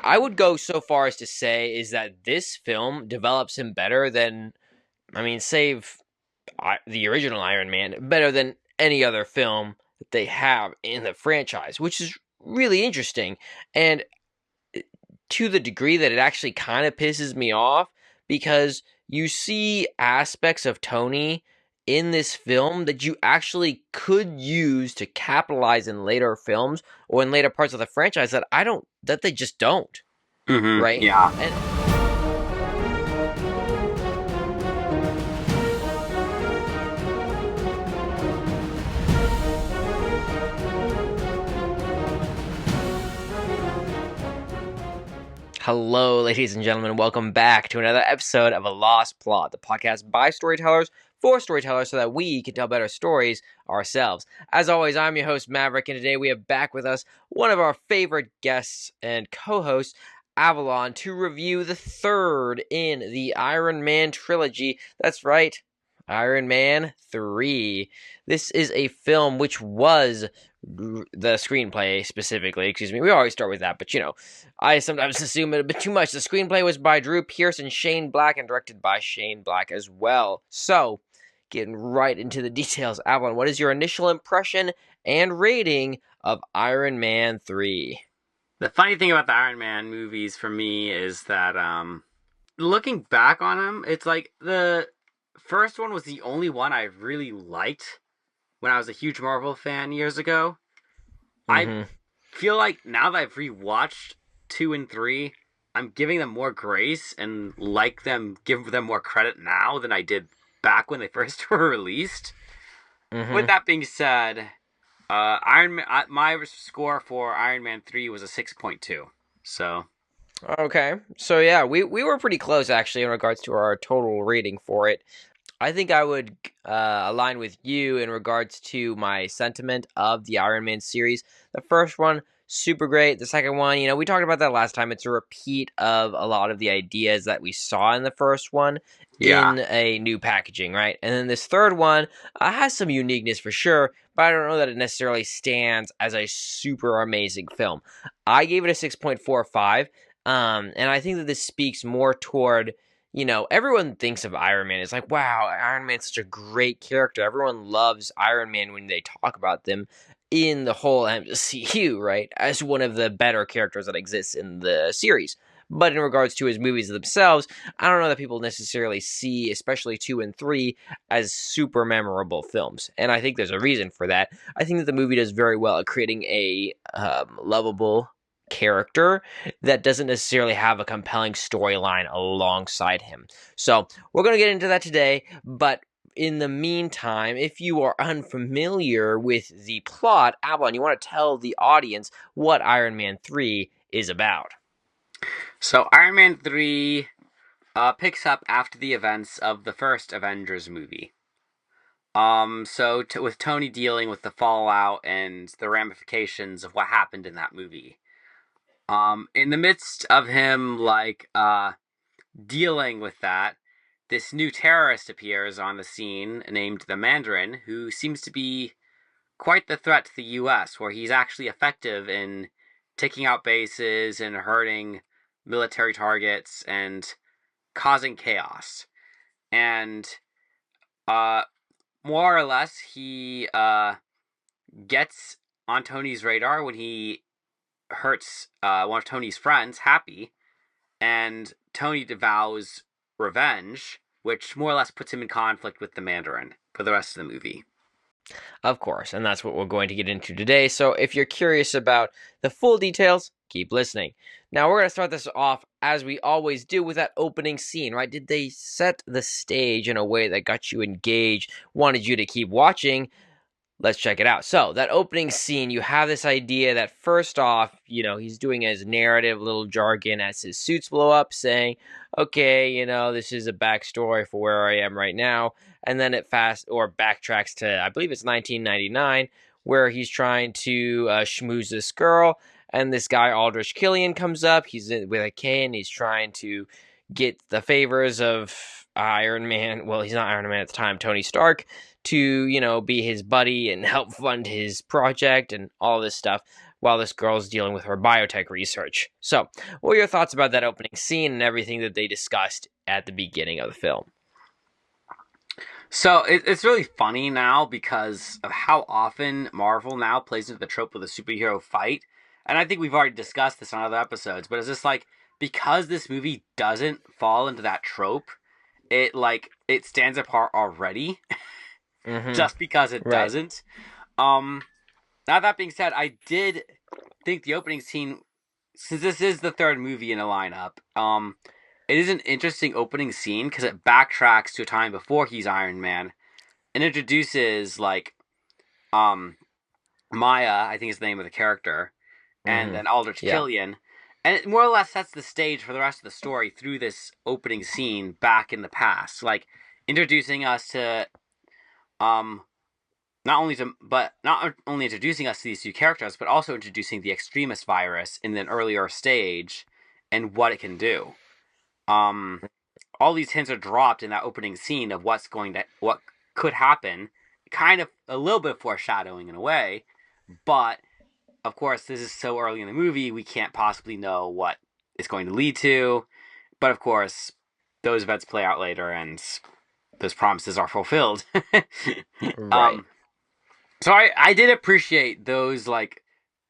I would go so far as to say is that this film develops him better than, save the original Iron Man, better than any other film that they have in the franchise, which is really interesting. And to the degree that it actually kind of pisses me off because you see aspects of Tony in this film that you actually could use to capitalize in later films or in later parts of the franchise that they just don't, right? Yeah. And hello, ladies and gentlemen. Welcome back to another episode of A Lost Plot, the podcast by storytellers for storytellers so that we can tell better stories ourselves. As always, I'm your host, Maverick, and today we have back with us one of our favorite guests and co-hosts, Avalon, to review the third in the Iron Man trilogy. That's right, Iron Man 3. This is a film which was the screenplay specifically, we always start with that, but I sometimes assume it a bit too much. The screenplay was by Drew Pearce and Shane Black and directed by Shane Black as well. So, getting right into the details, Avalon, what is your initial impression and rating of Iron Man 3? The funny thing about the Iron Man movies for me is that looking back on them, it's like the first one was the only one I really liked when I was a huge Marvel fan years ago. I Mm-hmm. feel like now that I've rewatched 2 and 3, I'm giving them more grace and give them more credit now than I did back when they first were released. With Mm-hmm. that being said, my score for Iron Man 3 was a 6.2. So, Okay. So yeah, we were pretty close actually in regards to our total rating for it. I think I would align with you in regards to my sentiment of the Iron Man series. The first one, super great. The second one, we talked about that last time. It's a repeat of a lot of the ideas that we saw in the first one yeah. in a new packaging, right? And then this third one has some uniqueness for sure, but I don't know that it necessarily stands as a super amazing film. I gave it a 6.45, and I think that this speaks more toward everyone thinks of Iron Man. It's like, wow, Iron Man's such a great character. Everyone loves Iron Man when they talk about them in the whole MCU, right? As one of the better characters that exists in the series. But in regards to his movies themselves, I don't know that people necessarily see, especially 2 and 3, as super memorable films. And I think there's a reason for that. I think that the movie does very well at creating a lovable character that doesn't necessarily have a compelling storyline alongside him. So we're going to get into that today, but in the meantime, if you are unfamiliar with the plot, Avalon, you want to tell the audience what Iron Man 3 is about. So Iron Man 3 picks up after the events of the first Avengers movie. With Tony dealing with the fallout and the ramifications of what happened in that movie. In the midst of him, dealing with that, this new terrorist appears on the scene named the Mandarin, who seems to be quite the threat to the U.S., where he's actually effective in taking out bases and hurting military targets and causing chaos. And, more or less, he, gets on Tony's radar when he hurts, one of Tony's friends, Happy, and Tony vows revenge, which more or less puts him in conflict with the Mandarin for the rest of the movie. Of course, and that's what we're going to get into today. So if you're curious about the full details, keep listening. Now we're going to start this off as we always do with that opening scene, right? Did they set the stage in a way that got you engaged, wanted you to keep watching? Let's check it out. So, that opening scene, you have this idea that first off, he's doing his narrative, little jargon as his suits blow up, saying, okay, this is a backstory for where I am right now. And then it backtracks to, I believe it's 1999, where he's trying to schmooze this girl. And this guy, Aldrich Killian, comes up. He's with a K, and he's trying to get the favors of Iron Man. Well, he's not Iron Man at the time, Tony Stark, to, be his buddy and help fund his project and all this stuff. while this girl's dealing with her biotech research. So, what are your thoughts about that opening scene and everything that they discussed at the beginning of the film? So it's really funny now because of how often Marvel now plays into the trope of the superhero fight. And I think we've already discussed this on other episodes, but it's just like because this movie doesn't fall into that trope, it stands apart already Mm-hmm. just because it Right. doesn't. Um Now that being said, I did think the opening scene, since this is the third movie in a lineup, it is an interesting opening scene because it backtracks to a time before he's Iron Man and introduces um Maya, I think is the name of the character, and Mm-hmm. then Aldrich Yeah. Killian, and it more or less sets the stage for the rest of the story through this opening scene back in the past, like introducing us to um not only introducing us to these two characters, but also introducing the extremist virus in an earlier stage and what it can do. Um, all these hints are dropped in that opening scene of what could happen, kind of a little bit of foreshadowing in a way, but of course this is so early in the movie we can't possibly know what it's going to lead to. But of course, those events play out later and those promises are fulfilled. Right. um, so I did appreciate those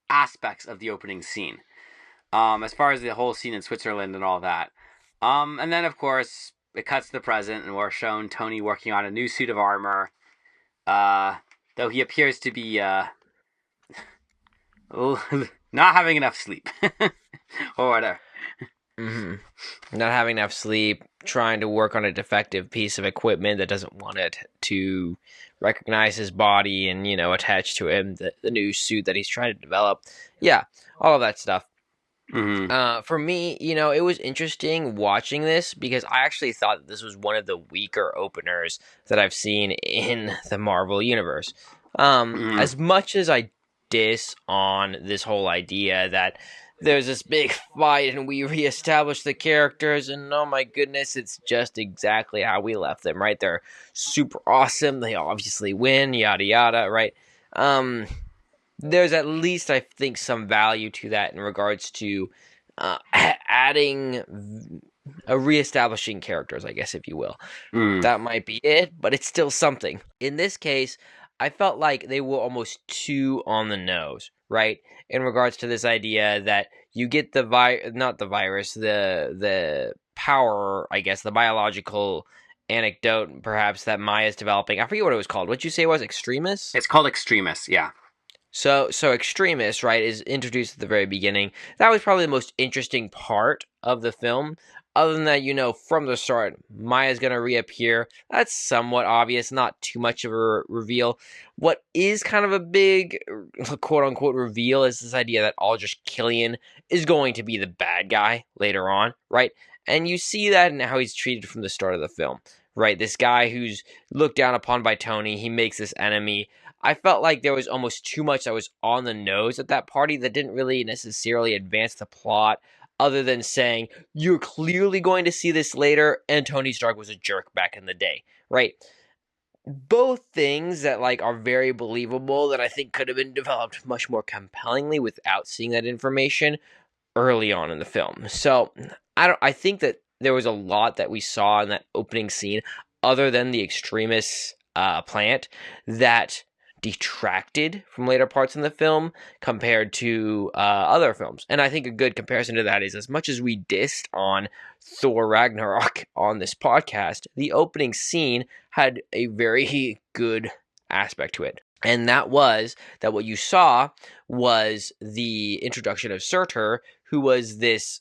aspects of the opening scene. As far as the whole scene in Switzerland and all that. And then of course it cuts to the present and we're shown Tony working on a new suit of armor. Uh, though he appears to be not having enough sleep or whatever. Mm-hmm. Not having enough sleep, trying to work on a defective piece of equipment that doesn't want it to recognize his body and, attach to him the new suit that he's trying to develop. Yeah, all of that stuff. Mm-hmm. For me, it was interesting watching this because I actually thought that this was one of the weaker openers that I've seen in the Marvel universe. Mm-hmm. As much as I diss on this whole idea that there's this big fight and we reestablish the characters, and oh my goodness, it's just exactly how we left them, right? They're super awesome. They obviously win, yada yada, right? Um, there's at least I think some value to that in regards to adding reestablishing characters, I guess, if you will. Mm-hmm. That might be it, but it's still something. In this case, I felt like they were almost too on the nose, right? In regards to this idea that you get not the virus, the power, I guess, the biological anecdote, perhaps that Maya's developing. I forget what it was called. What'd you say it was? Extremis? It's called Extremis, yeah. So Extremis, right, is introduced at the very beginning. That was probably the most interesting part of the film. Other than that, from the start, Maya's gonna reappear. That's somewhat obvious, not too much of a reveal. What is kind of a big quote unquote reveal is this idea that Aldrich Killian is going to be the bad guy later on, right? And you see that in how he's treated from the start of the film, right? This guy who's looked down upon by Tony, he makes this enemy. I felt like there was almost too much that was on the nose at that party that didn't really necessarily advance the plot, other than saying, you're clearly going to see this later, and Tony Stark was a jerk back in the day, right? Both things that are very believable that I think could have been developed much more compellingly without seeing that information early on in the film. So I think that there was a lot that we saw in that opening scene, other than the extremist plant, that detracted from later parts in the film compared to other films. And I think a good comparison to that is, as much as we dissed on Thor Ragnarok on this podcast, the opening scene had a very good aspect to it. And that was that what you saw was the introduction of Surtur, who was this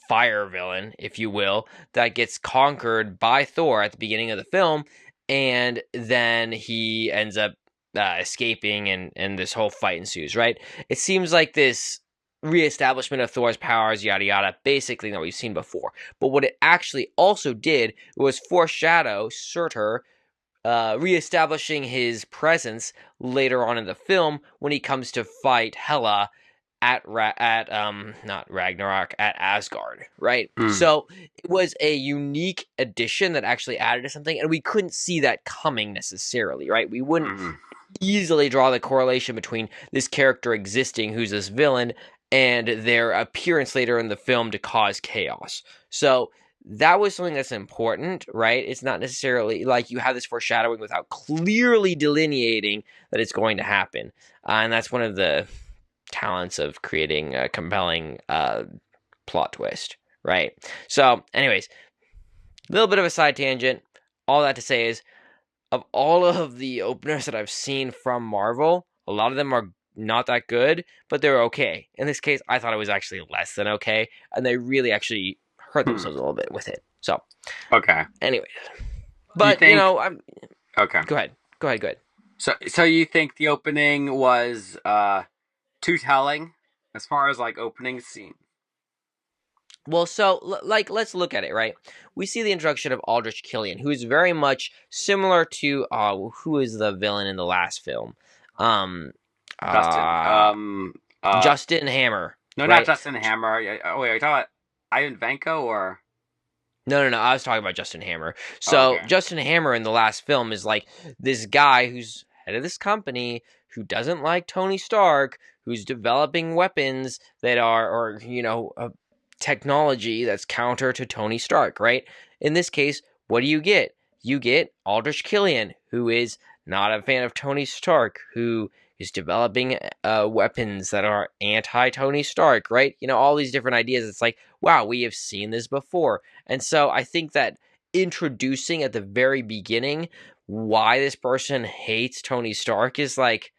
fire villain, if you will, that gets conquered by Thor at the beginning of the film, and then he ends up escaping, and this whole fight ensues, right? It seems like this reestablishment of Thor's powers, yada yada, basically what we've seen before. But what it actually also did was foreshadow Surtur reestablishing his presence later on in the film when he comes to fight Hela at not Ragnarok, at Asgard, right? Mm. So it was a unique addition that actually added to something, and we couldn't see that coming necessarily, right? We wouldn't Mm-hmm. easily draw the correlation between this character existing, who's this villain, and their appearance later in the film to cause chaos. So that was something that's important, right? It's not necessarily like you have this foreshadowing without clearly delineating that it's going to happen. And that's one of the talents of creating a compelling plot twist, right? So, anyways, a little bit of a side tangent. All that to say is, of all of the openers that I've seen from Marvel, a lot of them are not that good, but they're okay. In this case, I thought it was actually less than okay, and they really actually hurt Hmm. themselves a little bit with it. So, Okay. anyway, Do you but think? I'm Okay. go ahead, go ahead, go ahead. So you think the opening was too telling as far as like opening scene? Well, so like let's look at it, right? We see the introduction of Aldrich Killian, who is very much similar to who is the villain in the last film, um, Justin. uh, Justin Hammer, No, not right? Justin Hammer. Oh wait, are you talking about Ivan Vanko or? No. I was talking about Justin Hammer. Oh, So okay. Justin Hammer in the last film is like this guy who's head of this company who doesn't like Tony Stark, who's developing weapons that are, or technology that's counter to Tony Stark. Right? In this case, what do you get? You get Aldrich Killian, who is not a fan of Tony Stark, who is developing weapons that are anti Tony Stark. Right? All these different ideas. It's like, wow, we have seen this before. And so I think that introducing at the very beginning why this person hates Tony Stark is like,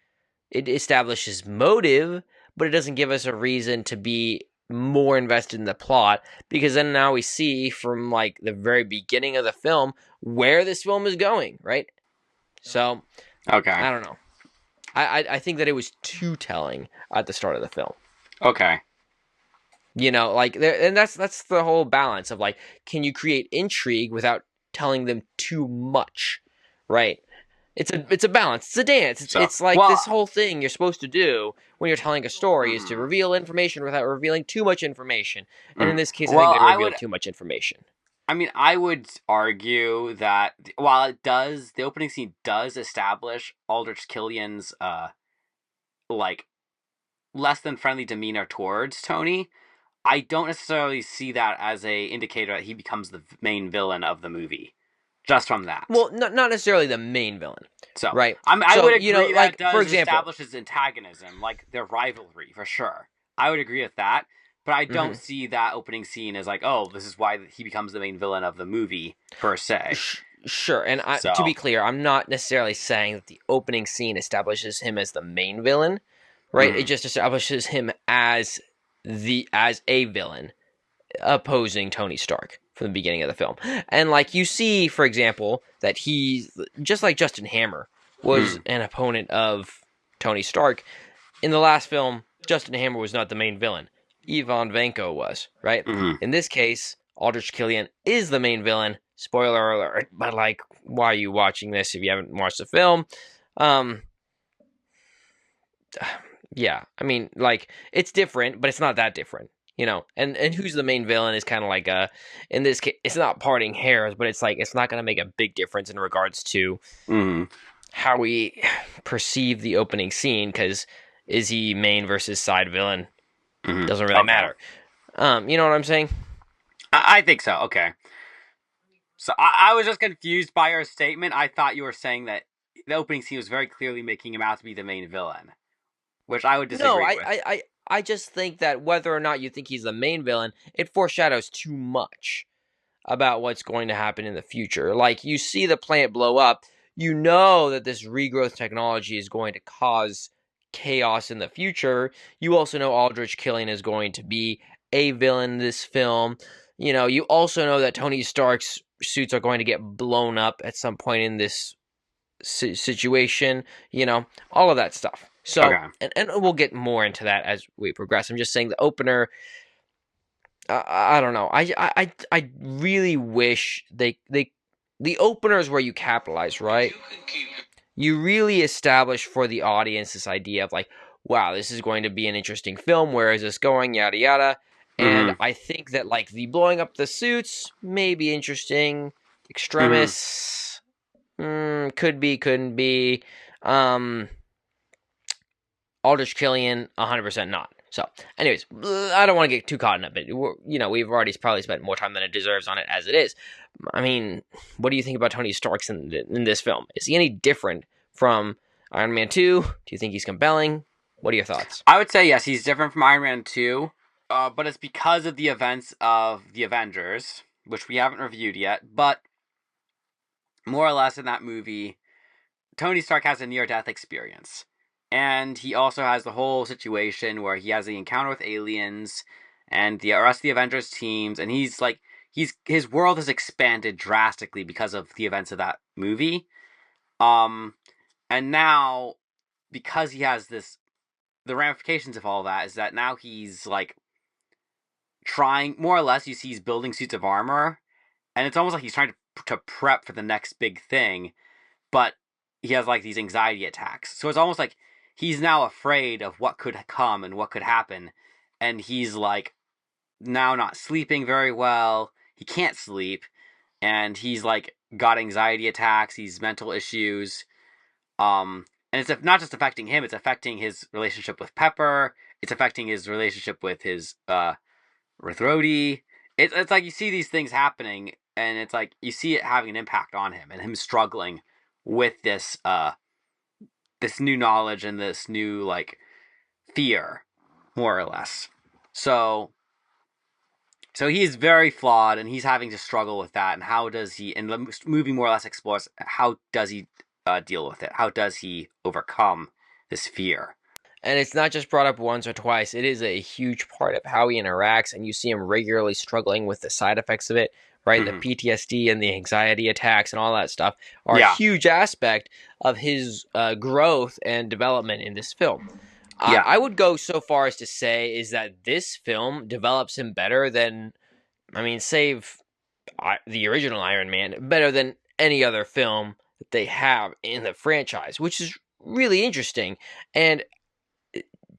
it establishes motive, but it doesn't give us a reason to be more invested in the plot, because then now we see from like the very beginning of the film where this film is going, right? So Okay. I don't know. I think that it was too telling at the start of the film. Okay. Like there, and that's the whole balance of like, can you create intrigue without telling them too much, right? It's a balance. It's a dance. It's So it's like well, this whole thing you're supposed to do when you're telling a story is to mm, reveal information without revealing too much information. And in mm. this case, I think Well, they revealed too much information. I would argue that while the opening scene does establish Aldrich Killian's like less than friendly demeanor towards Tony, I don't necessarily see that as a indicator that he becomes the main villain of the movie. Just from that. Well, not necessarily the main villain, So right? I So would agree that it like for does example, establish his antagonism, like their rivalry for sure. I would agree with that, but I don't mhm. see that opening scene as like, oh, this is why he becomes the main villain of the movie per se. Sure. And to be So, clear, I'm not necessarily saying that the opening scene establishes him as the main villain, right? It mm, just establishes him as a villain opposing Tony Stark from the beginning of the film. And like you see, for example, that he's just like Justin Hammer was mm, an opponent of Tony Stark. In the last film, Justin Hammer was not the main villain. Ivan Vanko was, right? mm, In this case, Aldrich Killian is the main villain. Spoiler alert, but like, why are you watching this if you haven't watched the film? Um, yeah, I mean, like, it's different, but it's not that different, And who's the main villain is kind of like in this case, it's not parting hairs, but it's like it's not going to make a big difference in regards to mm, how we perceive the opening scene. Because is he main versus side villain? mm. Doesn't really Okay, matter. You know what I'm saying? I think so. Okay, so I was just confused by your statement. I thought you were saying that the opening scene was very clearly making him out to be the main villain, which I would No, disagree I, with. I, I, I just think that whether or not you think he's the main villain, it foreshadows too much about what's going to happen in the future. Like, you see the planet blow up, you know that this regrowth technology is going to cause chaos in the future. You also know Aldrich Killian is going to be a villain in this film. You also know that Tony Stark's suits are going to get blown up at some point in this situation, all of that stuff. So, Okay. and we'll get more into that as we progress. I'm just saying the opener, I don't know. I really wish the opener is where you capitalize, right? You really establish for the audience this idea of like, wow, this is going to be an interesting film. Where is this going? Yada yada. And Mm-hmm. I think that like the blowing up the suits may be interesting. Mm-hmm. Extremis, could be, couldn't be. Aldrich Killian, 100% not. So, anyways, I don't want to get too caught in it, but we've already probably spent more time than it deserves on it as it is. I mean, what do you think about Tony Stark in this film? Is he any different from Iron Man 2? Do you think he's compelling? What are your thoughts? I would say yes, he's different from Iron Man 2, but it's because of the events of the Avengers, which we haven't reviewed yet. But more or less in that movie, Tony Stark has a near-death experience. And he also has the whole situation where he has the encounter with aliens and the rest of the Avengers teams, and his world has expanded drastically because of the events of that movie. Um, and now, because he has the ramifications of all that is that now he's like trying, more or less, you see he's building suits of armor, and it's almost like he's trying to prep for the next big thing, but he has like these anxiety attacks. So it's almost like he's now afraid of what could come and what could happen, and he's like now not sleeping very well. He can't sleep, and he's like got anxiety attacks, these mental issues. And it's not just affecting him; it's affecting his relationship with Pepper. It's affecting his relationship with his with Rhodey. It's like you see these things happening, and it's like you see it having an impact on him, and him struggling with this new knowledge and this new like fear, more or less. So he's very flawed, and he's having to struggle with that. And how does he? And the movie more or less explores how does he deal with it? How does he overcome this fear? And it's not just brought up once or twice. It is a huge part of how he interacts, and you see him regularly struggling with the side effects of it, right? The Mm-hmm. PTSD and the anxiety attacks and all that stuff are a Yeah, huge aspect of his growth and development in this film. yeah. I would go so far as to say is that this film develops him better than, save the original Iron Man, better than any other film that they have in the franchise, which is really interesting. And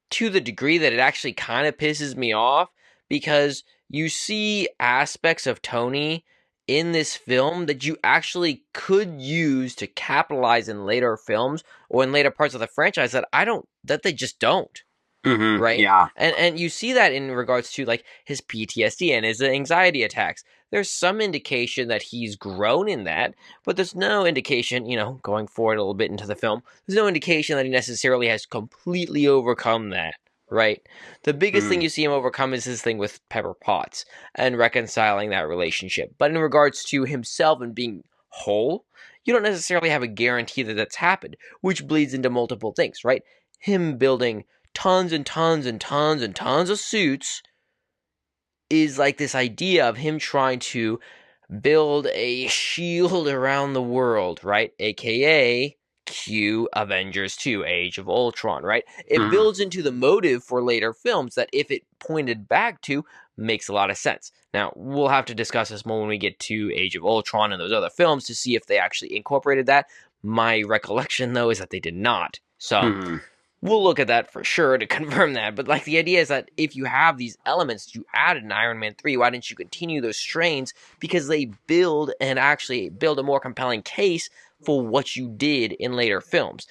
to the degree that it actually kind of pisses me off because you see aspects of Tony in this film that you actually could use to capitalize in later films or in later parts of the franchise that they just don't, Mm-hmm. right? Yeah. And you see that in regards to like his PTSD and his anxiety attacks. There's some indication that he's grown in that, but there's no indication, going forward a little bit into the film, there's no indication that he necessarily has completely overcome that, right? The biggest thing Mm-hmm. you see him overcome is his thing with Pepper Potts and reconciling that relationship. But in regards to himself and being whole, you don't necessarily have a guarantee that that's happened, which bleeds into multiple things, right? Him building tons and tons and tons and tons of suits is like this idea of him trying to build a shield around the world, right? AKA Q Avengers 2 Age of Ultron, right? It Mm-hmm. builds into the motive for later films that if it pointed back to makes a lot of sense. Now, we'll have to discuss this more when we get to Age of Ultron and those other films to see if they actually incorporated that. My recollection though is that they did not. So, Mm-hmm. we'll look at that for sure to confirm that. But like the idea is that if you have these elements you added in Iron Man 3, why didn't you continue those strains? Because they build and actually build a more compelling case for what you did in later films.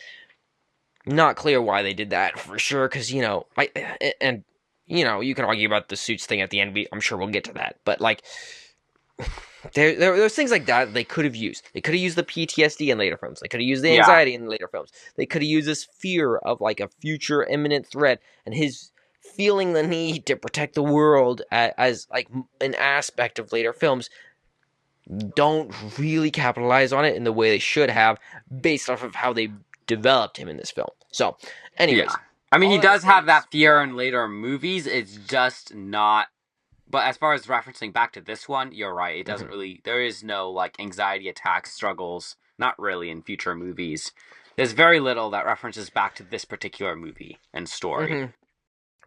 Not clear why they did that for sure, because you can argue about the suits thing at the end. I'm sure we'll get to that, but like there's things like that they could have used. They could have used the PTSD in later films. They could have used the Yeah. anxiety in later films. They could have used this fear of like a future imminent threat and his feeling the need to protect the world as like an aspect of later films. Don't really capitalize on it in the way they should have based off of how they developed him in this film. So, Yeah. anyways, I mean, he all that to does say have is that fear in later movies. It's just not. But as far as referencing back to this one, you're right. It doesn't mhm, really. There is no like anxiety attacks, struggles. Not really in future movies. There's very little that references back to this particular movie and story. mhm.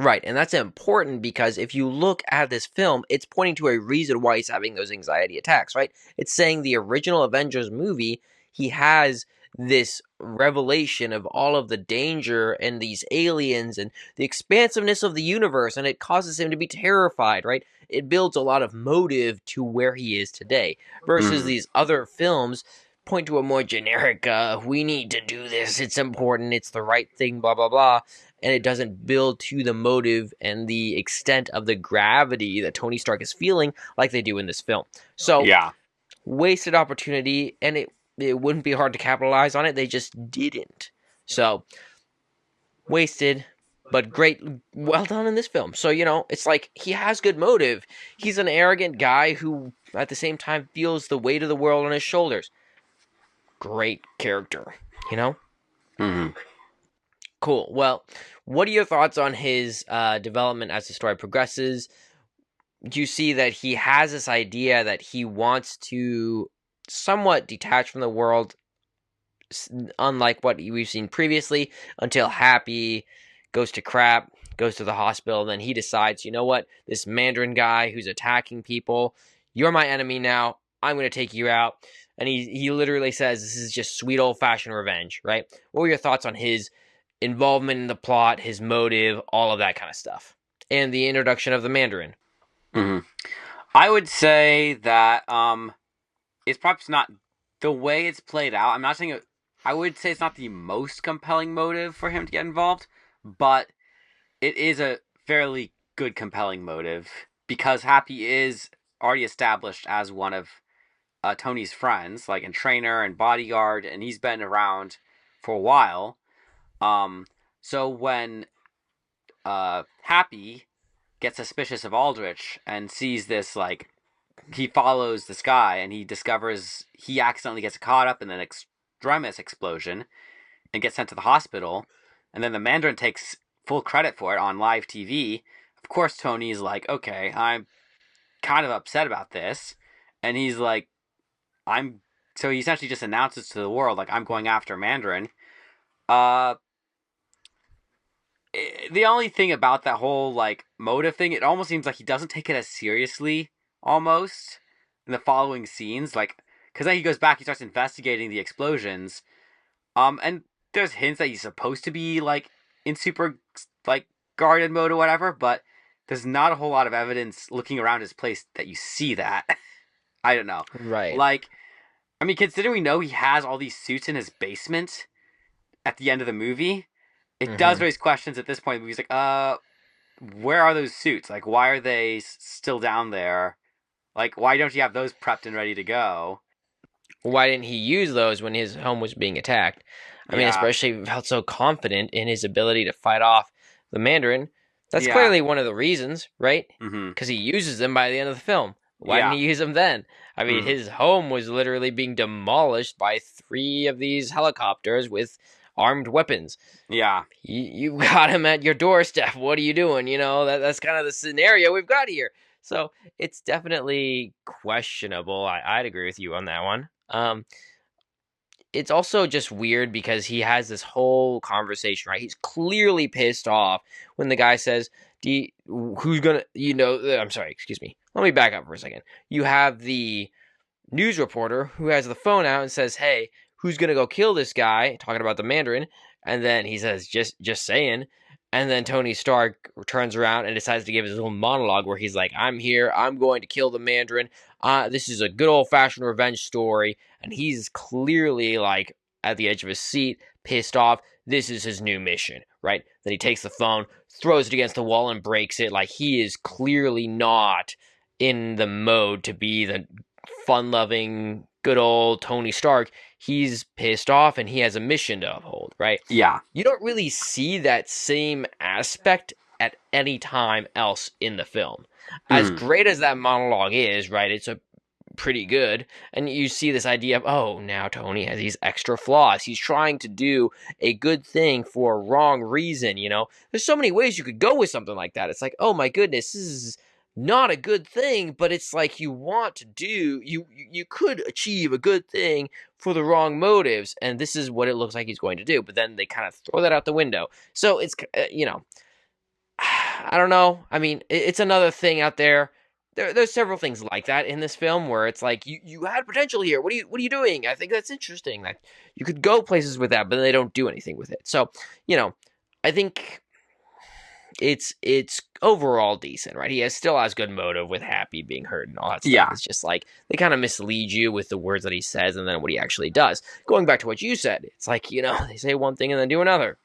Right, and that's important because if you look at this film, it's pointing to a reason why he's having those anxiety attacks, right? It's saying the original Avengers movie, he has this revelation of all of the danger and these aliens and the expansiveness of the universe, and it causes him to be terrified, right? It builds a lot of motive to where he is today versus Mm. these other films. point to a more generic, we need to do this, it's important, it's the right thing, blah, blah, blah. And it doesn't build to the motive and the extent of the gravity that Tony Stark is feeling like they do in this film. So, Yeah. wasted opportunity, and it wouldn't be hard to capitalize on it. They just didn't. So, wasted, but great, well done in this film. So, it's like he has good motive. He's an arrogant guy who, at the same time, feels the weight of the world on his shoulders. Great character, you know? Mm-hmm. Cool. Well, what are your thoughts on his development as the story progresses? You see that he has this idea that he wants to somewhat detach from the world, unlike what we've seen previously, until Happy goes to crap, goes to the hospital, and then he decides, you know what, this Mandarin guy who's attacking people, you're my enemy now, I'm going to take you out. And he literally says this is just sweet old-fashioned revenge, right? What were your thoughts on his involvement in the plot, his motive, all of that kind of stuff? And the introduction of the Mandarin. Mm-hmm. I would say that it's perhaps not the way it's played out. I'm not saying it. I would say it's not the most compelling motive for him to get involved, but it is a fairly good compelling motive because Happy is already established as one of Tony's friends, like a trainer and bodyguard, and he's been around for a while. Um, so when Happy gets suspicious of Aldrich and sees this, like, he follows this guy and he discovers he accidentally gets caught up in an extremis explosion and gets sent to the hospital, and then the Mandarin takes full credit for it on live TV. Of course, Tony's like, okay, I'm kind of upset about this, and he's like, I'm. So he essentially just announces to the world, like, I'm going after Mandarin. Uh, the only thing about that whole like motive thing, it almost seems like he doesn't take it as seriously, almost in the following scenes, like because then he goes back, he starts investigating the explosions, and there's hints that he's supposed to be like in super like guarded mode or whatever, but there's not a whole lot of evidence looking around his place that you see that. I don't know. Right. Like, I mean, considering we know he has all these suits in his basement at the end of the movie, it does Mm-hmm. raise questions at this point. He's like, where are those suits? Like, why are they still down there? Like, why don't you have those prepped and ready to go? Why didn't he use those when his home was being attacked? I mean, Yeah, especially if he felt so confident in his ability to fight off the Mandarin. That's yeah, clearly one of the reasons, right? mm-hmm, Because he uses them by the end of the film. Why didn't yeah, he use them then? I mean, mm, his home was literally being demolished by 3 of these helicopters with armed weapons. yeah, You got him at your doorstep. What are you doing? That's kind of the scenario we've got here. So it's definitely questionable. I'd agree with you on that one. It's also just weird because he has this whole conversation, right? He's clearly pissed off when the guy says, who's gonna, I'm sorry, excuse me. Let me back up for a second. You have the news reporter who has the phone out and says, "Hey, who's gonna go kill this guy?" Talking about the Mandarin, and then he says, "Just saying." And then Tony Stark turns around and decides to give his little monologue where he's like, "I'm here. I'm going to kill the Mandarin. This is a good old fashioned revenge story." And he's clearly like at the edge of his seat, pissed off. This is his new mission, right? Then he takes the phone, throws it against the wall, and breaks it. Like he is clearly not in the mode to be the fun-loving, good old Tony Stark. He's pissed off and he has a mission to uphold, right? yeah, You don't really see that same aspect at any time else in the film. As mm, great as that monologue is, right? It's a pretty good. And you see this idea of, oh, now Tony has these extra flaws. He's trying to do a good thing for a wrong reason. There's so many ways you could go with something like that. It's like, oh my goodness, this is not a good thing, but it's like you want to do you could achieve a good thing for the wrong motives, and this is what it looks like he's going to do. But then they kind of throw that out the window. So it's I don't know. I mean, it's another thing out there. There's several things like that in this film where it's like you had potential here. What are you doing? I think that's interesting. That you could go places with that, but they don't do anything with it. So, you know, I think it's overall decent, right? He still has good motive with Happy being hurt and all that stuff. Yeah. It's just like they kind of mislead you with the words that he says and then what he actually does. Going back to what you said, it's like, they say one thing and then do another.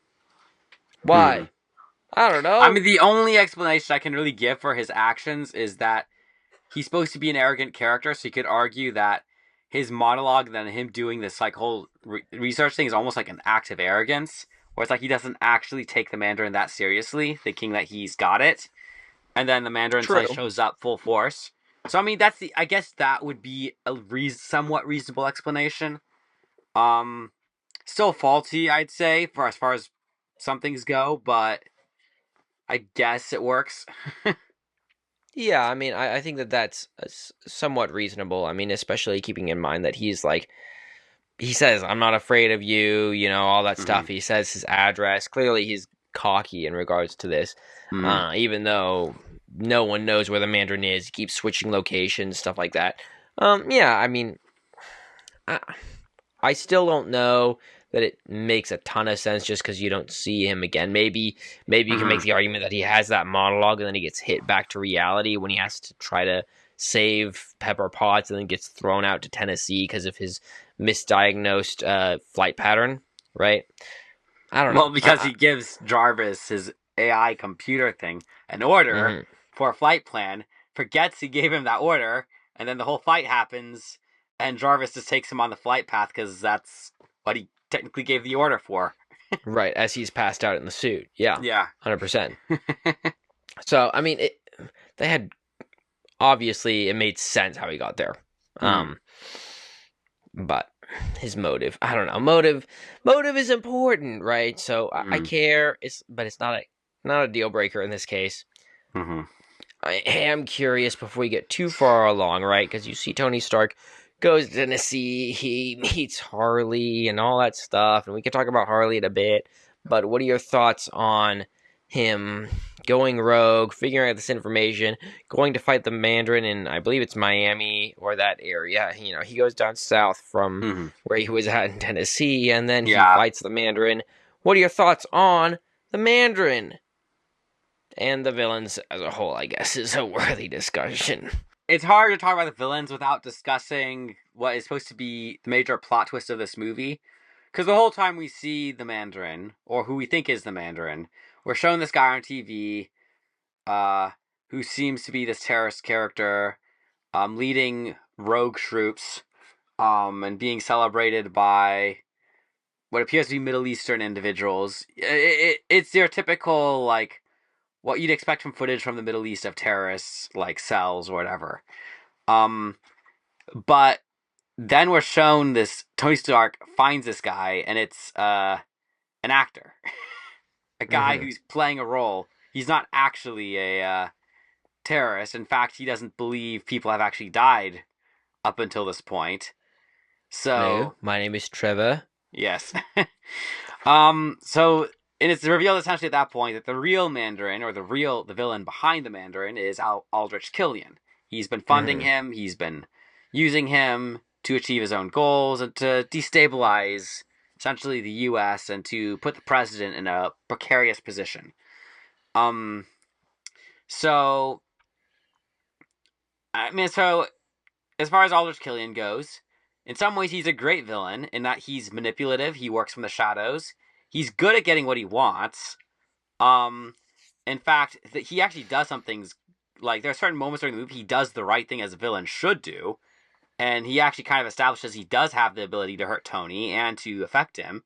Hmm. Why? I don't I know. mean, the only explanation I can really give for his actions is that he's supposed to be an arrogant character, so you could argue that his monologue and then him doing this like whole research thing is almost like an act of arrogance, where it's like he doesn't actually take the Mandarin that seriously, thinking that he's got it, and then the Mandarin like True. shows up full force. So I mean, I guess that would be a somewhat reasonable explanation. Um, Still faulty, I'd say, for as far as some things go, but I guess it works. Yeah, I mean, I think that that's somewhat reasonable. I mean, especially keeping in mind that he's like, he says, I'm not afraid of you, all that Mm-hmm. stuff. He says his address. Clearly, he's cocky in regards to this, Mm. even though no one knows where the Mandarin is. He keeps switching locations, stuff like that. Yeah, I mean, I, I still don't know that it makes a ton of sense just because you don't see him again. Maybe you can make Mm-hmm. the argument that he has that monologue and then he gets hit back to reality when he has to try to save Pepper Potts and then gets thrown out to Tennessee because of his misdiagnosed flight pattern, right? I don't know. Well, because he gives Jarvis, his AI computer thing, an order Mhm. for a flight plan, forgets he gave him that order, and then the whole fight happens, and Jarvis just takes him on the flight path because that's what he technically gave the order for. Right, as he's passed out in the suit. Yeah, Yeah. 100%. So, I mean, they had obviously it made sense how he got there. Mm. Um, but his motive, I don't know. Motive is important, right? So I Mm. care. But it's not a deal breaker in this case. Mm-hmm. I am curious before we get too far along, right? Because you see Tony Stark goes to Tennessee, he meets Harley and all that stuff, and we can talk about Harley in a bit. But what are your thoughts on him going rogue, figuring out this information, going to fight the Mandarin in, I believe it's Miami or that area? He goes down south from Mm-hmm. where he was at in Tennessee, and then he Yeah. fights the Mandarin. What are your thoughts on the Mandarin? And the villains as a whole, I guess, is a worthy discussion. It's hard to talk about the villains without discussing what is supposed to be the major plot twist of this movie. Because the whole time we see the Mandarin, or who we think is the Mandarin, we're shown this guy on TV, uh, who seems to be this terrorist character, leading rogue troops, and being celebrated by what appears to be Middle Eastern individuals. It's your typical, like, what you'd expect from footage from the Middle East of terrorists, like cells or whatever. Um, but then we're shown this Tony Stark finds this guy, and it's an actor, a guy Mm-hmm. who's playing a role. He's not actually a terrorist. In fact, he doesn't believe people have actually died up until this point. Hello, So my name is Trevor. yes, so and it's revealed essentially at that point that the real Mandarin, or the villain behind the Mandarin, is Aldrich Killian. He's been funding Mm-hmm. him. He's been using him to achieve his own goals and to destabilize essentially the U.S. and to put the president in a precarious position. Um, so I mean, so as far as Aldrich Killian goes, in some ways he's a great villain in that he's manipulative. He works from the shadows. He's good at getting what he wants. Um, in fact, he actually does some things. Like there are certain moments during the movie he does the right thing as a villain should do, and he actually kind of establishes he does have the ability to hurt Tony and to affect him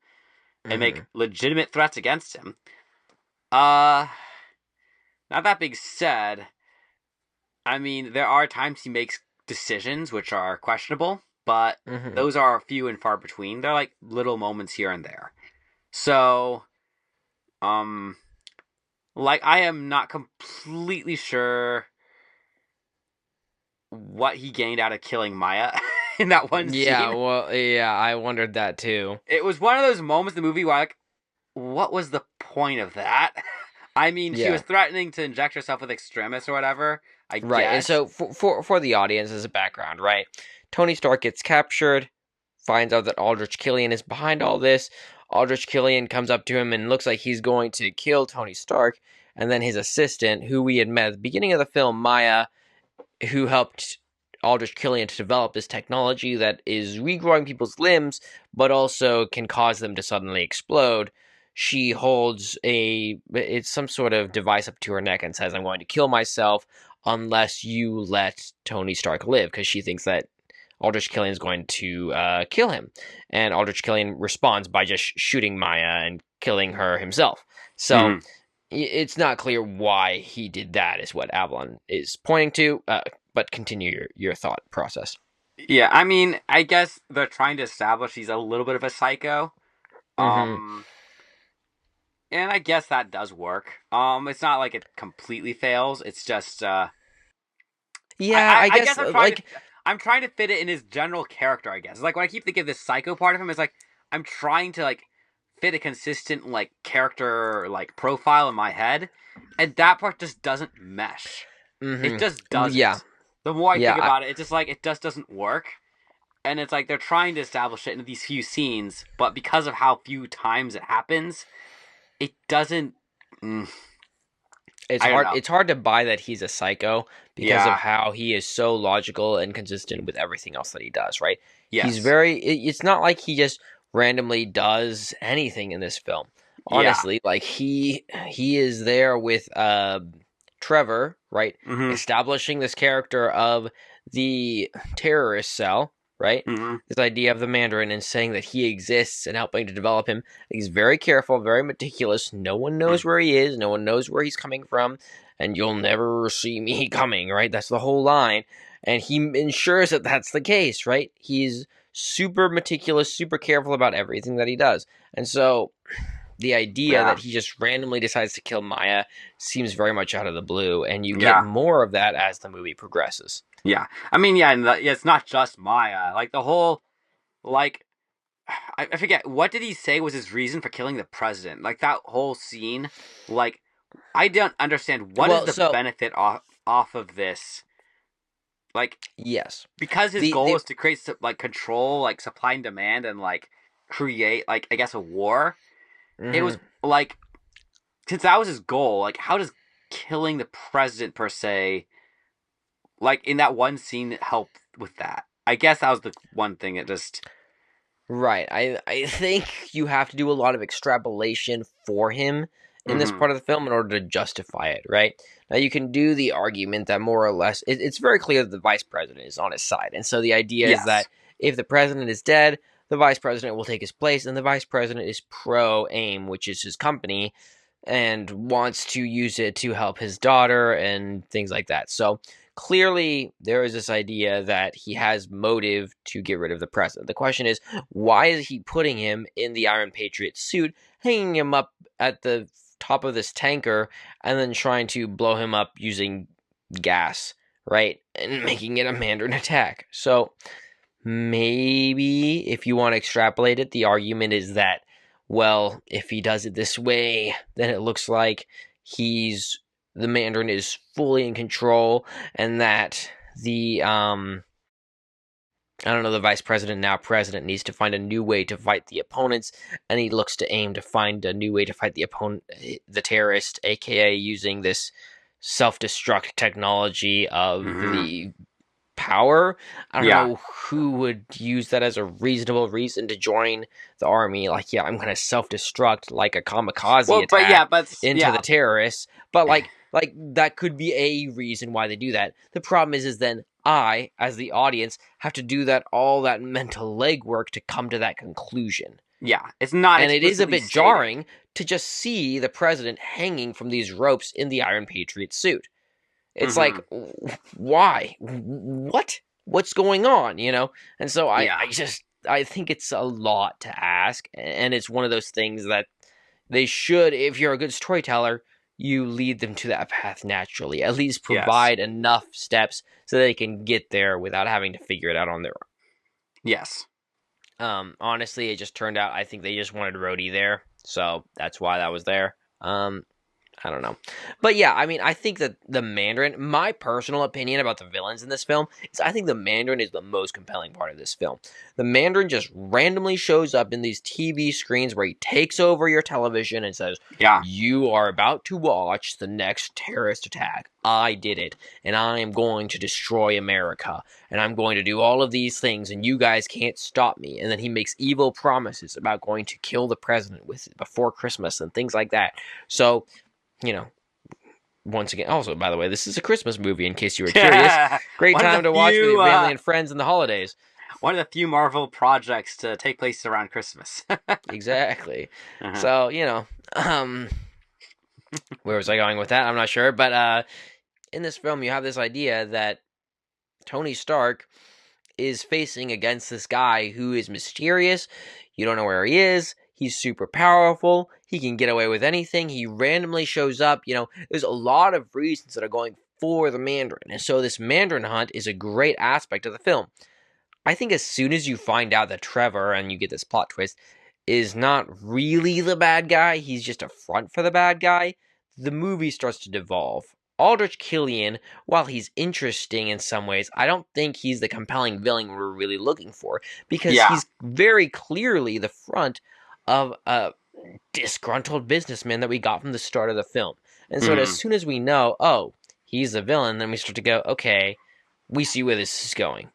and Mm-hmm. make legitimate threats against him. Uh, Now that being said, I mean there are times he makes decisions which are questionable, but Mm-hmm. those are few and far between. They're like little moments here and there. So, um, like I am not completely sure what he gained out of killing Maya in that one Yeah, scene. well, yeah, I wondered that too. It was one of those moments in the movie where, like, what was the point of that? I mean, she was Yeah, threatening to inject herself with extremis or whatever, I right. And guess. so for the audience as a background, right? Tony Stark gets captured, finds out that Aldrich Killian is behind all this. Aldrich Killian comes up to him and looks like he's going to kill Tony Stark. and then his assistant, who we had met at the beginning of the film, Maya, who helped Aldrich Killian to develop this technology that is regrowing people's limbs, but also can cause them to suddenly explode. She holds it's some sort of device up to her neck and says, "I'm going to kill myself unless you let Tony Stark live," because she thinks that Aldrich Killian is going to kill him. And Aldrich Killian responds by just shooting Maya and killing her himself. So Hmm. it's not clear why he did that, is what Avalon is pointing to. But continue your thought process. Yeah, I mean, I guess they're trying to establish he's a little bit of a psycho. Mm-hmm. Um, and I guess that does work. It's not like it completely fails. It's just Yeah, I I guess guess I'm trying to fit it in his general character. I guess it's like when I keep thinking of this psycho part of him, it's like I'm trying to like fit a consistent like character like profile in my head, and that part just doesn't mesh. It just Yeah, doesn't. The more I yeah, think about it, it's just like it just doesn't work. And it's like they're trying to establish it in these few scenes, but because of how few times it happens, it doesn't. Mm, it's I don't hard. know. It's hard to buy that he's a psycho because of Yeah. how he is so logical and consistent with everything else that he does. Right? He's Yes. very. It's not like he just randomly does anything in this film. Yeah. Honestly, like he is there with Trevor, right? Mm-hmm. Establishing this character of the terrorist cell, right? Mm-hmm. This idea of the Mandarin and saying that he exists and helping to develop him. He's very careful, very meticulous. No one knows where he is. No one knows where he's coming from. And you'll never see me coming, right? That's the whole line. And he ensures that that's the case, right? He's super meticulous, super careful about everything that he does. And so the idea Yeah. that he just randomly decides to kill Maya seems very much out of the blue. And you get Yeah. more of that as the movie progresses. Yeah. I mean, yeah, and it's not just Maya. Like the whole, like, I forget what did he say was his reason for killing the president. Like that whole scene. Like, I don't understand what is Well, the so benefit off of this. Like, yes. because his goal The is to create like control, like supply and demand, and like create like I guess a war. It was mhm. like since that was his goal. Like, how does killing the president per se, like in that one scene, help with that? I guess that was the one thing that just. Right. I think you have to do a lot of extrapolation for him in this Mm-hmm. part of the film in order to justify it, right? Now you can do the argument that more or less it's very clear that the vice president is on his side. And so the idea is that Yes. if the president is dead, the vice president will take his place, and the vice president is pro AIM, which is his company, and wants to use it to help his daughter and things like that. So clearly there is this idea that he has motive to get rid of the president. The question is, why is he putting him in the Iron Patriot suit, hanging him up at the top of this tanker, and then trying to blow him up using gas, right? And making it a Mandarin attack. So maybe if you want to extrapolate it, the argument is that, well, if he does it this way, then it looks like the Mandarin is fully in control, and that the I don't know, the vice president, now president, needs to find a new way to fight the opponents, and he looks to AIM to find a new way to fight the opponent, the terrorist, aka using this self-destruct technology of Mm-hmm. the power. I don't Yeah. know who would use that as a reasonable reason to join the army. Like, yeah, I'm going to self-destruct like a kamikaze Well, but yeah, attack but into the yeah, terrorists. But like that could be a reason why they do that. The problem is then I, as the audience, have to do that all that mental legwork to come to that conclusion. yeah. It's not And it is a explicitly bit stated. jarring to just see the president hanging from these ropes in the Iron Patriot suit. It's like, Mm-hmm. why? What? What's going on? And so Yeah. I think it's a lot to ask, and it's one of those things that they should, if you're a good storyteller, you lead them to that path naturally. At least Yes. provide enough steps so they can get there without having to figure it out on their Yes. own. Honestly, it just turned out I think they just wanted Rhodey there, so that's why that was there. I don't know. But yeah, I mean, I think that the Mandarin, my personal opinion about the villains in this film is I think the Mandarin is the most compelling part of this film. The Mandarin just randomly shows up in these TV screens where he takes over your television and says, Yeah. "You are about to watch the next terrorist attack. I did it, and I am going to destroy America, and I'm going to do all of these things, and you guys can't stop me." And then he makes evil promises about going to kill the president before Christmas and things like that. So, you know, once again, also, by the way, this is a Christmas movie, in case you were curious. Great one of the time to watch with few your family and friends in the holidays. one of the few Marvel projects to take place around Christmas. Exactly. Uh-huh. So, um, where was I going with that? I'm not sure. But in this film, you have this idea that Tony Stark is facing against this guy who is mysterious. You don't know where he is. He's super powerful. He can get away with anything. He randomly shows up. There's a lot of reasons that are going for the Mandarin. And so this Mandarin hunt is a great aspect of the film. I think as soon as you find out that Trevor, and you get this plot twist, is not really the bad guy, he's just a front for the bad guy, the movie starts to devolve. Aldrich Killian, while he's interesting in some ways, I don't think he's the compelling villain we're really looking for, because Yeah. he's very clearly the front of a disgruntled businessman that we got from the start of the film. And so as Mm-hmm. soon as we know, oh, he's the villain, then we start to go, okay, we see where this is going.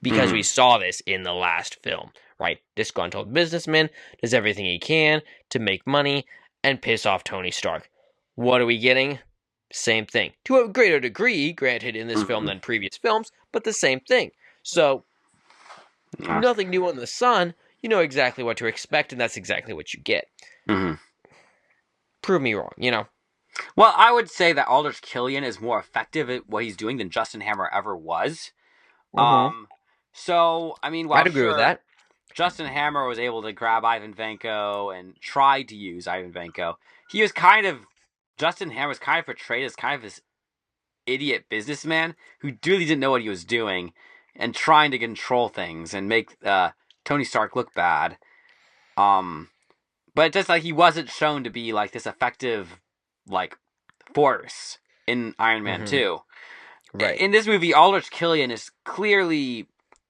Because we Mm-hmm. saw this in the last film, right? Disgruntled businessman does everything he can to make money and piss off Tony Stark. What are we getting? Same thing. To a greater degree, granted, in this film Mm-hmm. than previous films, but the same thing. So, nothing new under the sun. You know exactly what to expect, and that's exactly what you get. Mm-hmm. Prove me wrong. Well, I would say that Aldrich Killian is more effective at what he's doing than Justin Hammer ever was. Mm-hmm. So I mean, while I'd agree with sure that. Justin Hammer was able to grab Ivan Vanko and tried to use Ivan Vanko, he was kind of Justin Hammer was kind of portrayed as kind of this idiot businessman who really didn't know what he was doing and trying to control things and make Tony Stark look bad. Um, but just like he wasn't shown to be like this effective like force in Iron Man Mm-hmm. 2. Right. In this movie, Aldrich Killian is clearly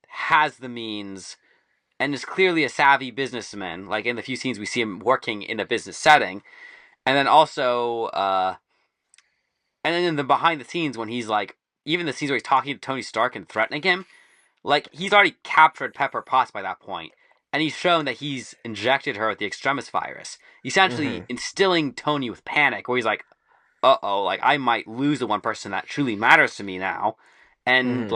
has the means and is clearly a savvy businessman. Like in the few scenes we see him working in a business setting, and then also, and then in the behind the scenes when he's like, even the scenes where he's talking to Tony Stark and threatening him, like he's already captured Pepper Potts by that point, and he's shown that he's injected her with the extremis virus, essentially Mm-hmm. instilling Tony with panic, where he's like, "Uh oh, like I might lose the one person that truly matters to me now," and Mm-hmm.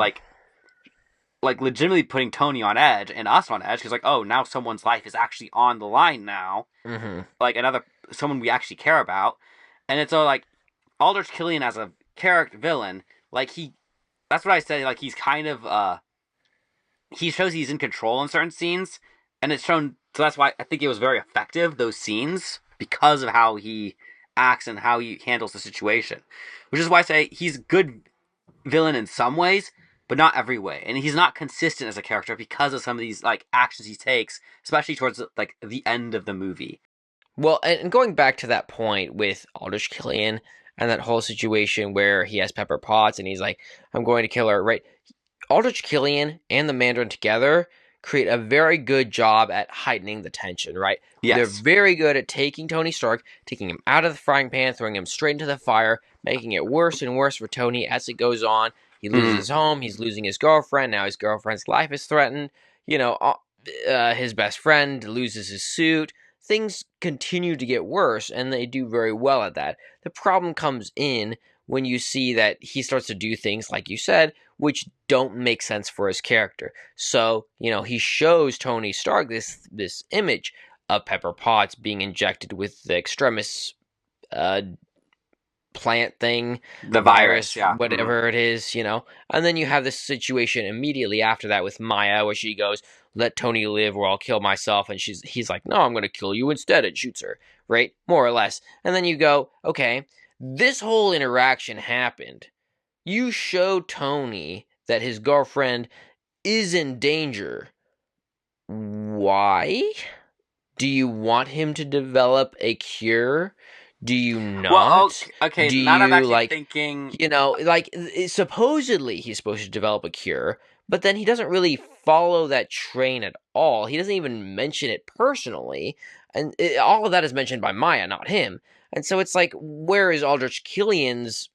like legitimately putting Tony on edge and us on edge because like, oh, now someone's life is actually on the line now, Mm-hmm. like another someone we actually care about, and it's all like Aldrich Killian as a character villain, like he, that's what I said, like he's kind of he shows he's in control in certain scenes, and it's shown. So that's why I think it was very effective, those scenes, because of how he acts and how he handles the situation, which is why I say he's a good villain in some ways, but not every way. And he's not consistent as a character because of some of these like actions he takes, especially towards like the end of the movie. Well, and going back to that point with Aldrich Killian and that whole situation where he has Pepper Potts and he's like, I'm going to kill her, right? Aldrich Killian and the Mandarin together create a very good job at heightening the tension, right? They're Yes. very good at taking Tony Stark, taking him out of the frying pan, throwing him straight into the fire, making it worse and worse for Tony as it goes on. He loses Mm-hmm. his home, he's losing his girlfriend, now his girlfriend's life is threatened. His best friend loses his suit. Things continue to get worse, and they do very well at that. The problem comes in when you see that he starts to do things, like you said, which don't make sense for his character. So, he shows Tony Stark this image of Pepper Potts being injected with the extremis uh, plant thing, The virus, virus, yeah. Mm-hmm. whatever it is, And then you have this situation immediately after that with Maya, where she goes, "Let Tony live, or I'll kill myself," and he's like, "No, I'm going to kill you instead," and shoots her, right, more or less. And then you go, okay, this whole interaction happened. You show Tony that his girlfriend is in danger. Why? Do you want him to develop a cure Do you Well, not? okay. Do Now that I'm you actually like, thinking, supposedly he's supposed to develop a cure, but then he doesn't really follow that train at all. He doesn't even mention it personally, and all of that is mentioned by Maya, not him. And so it's like, where is Aldrich Killian's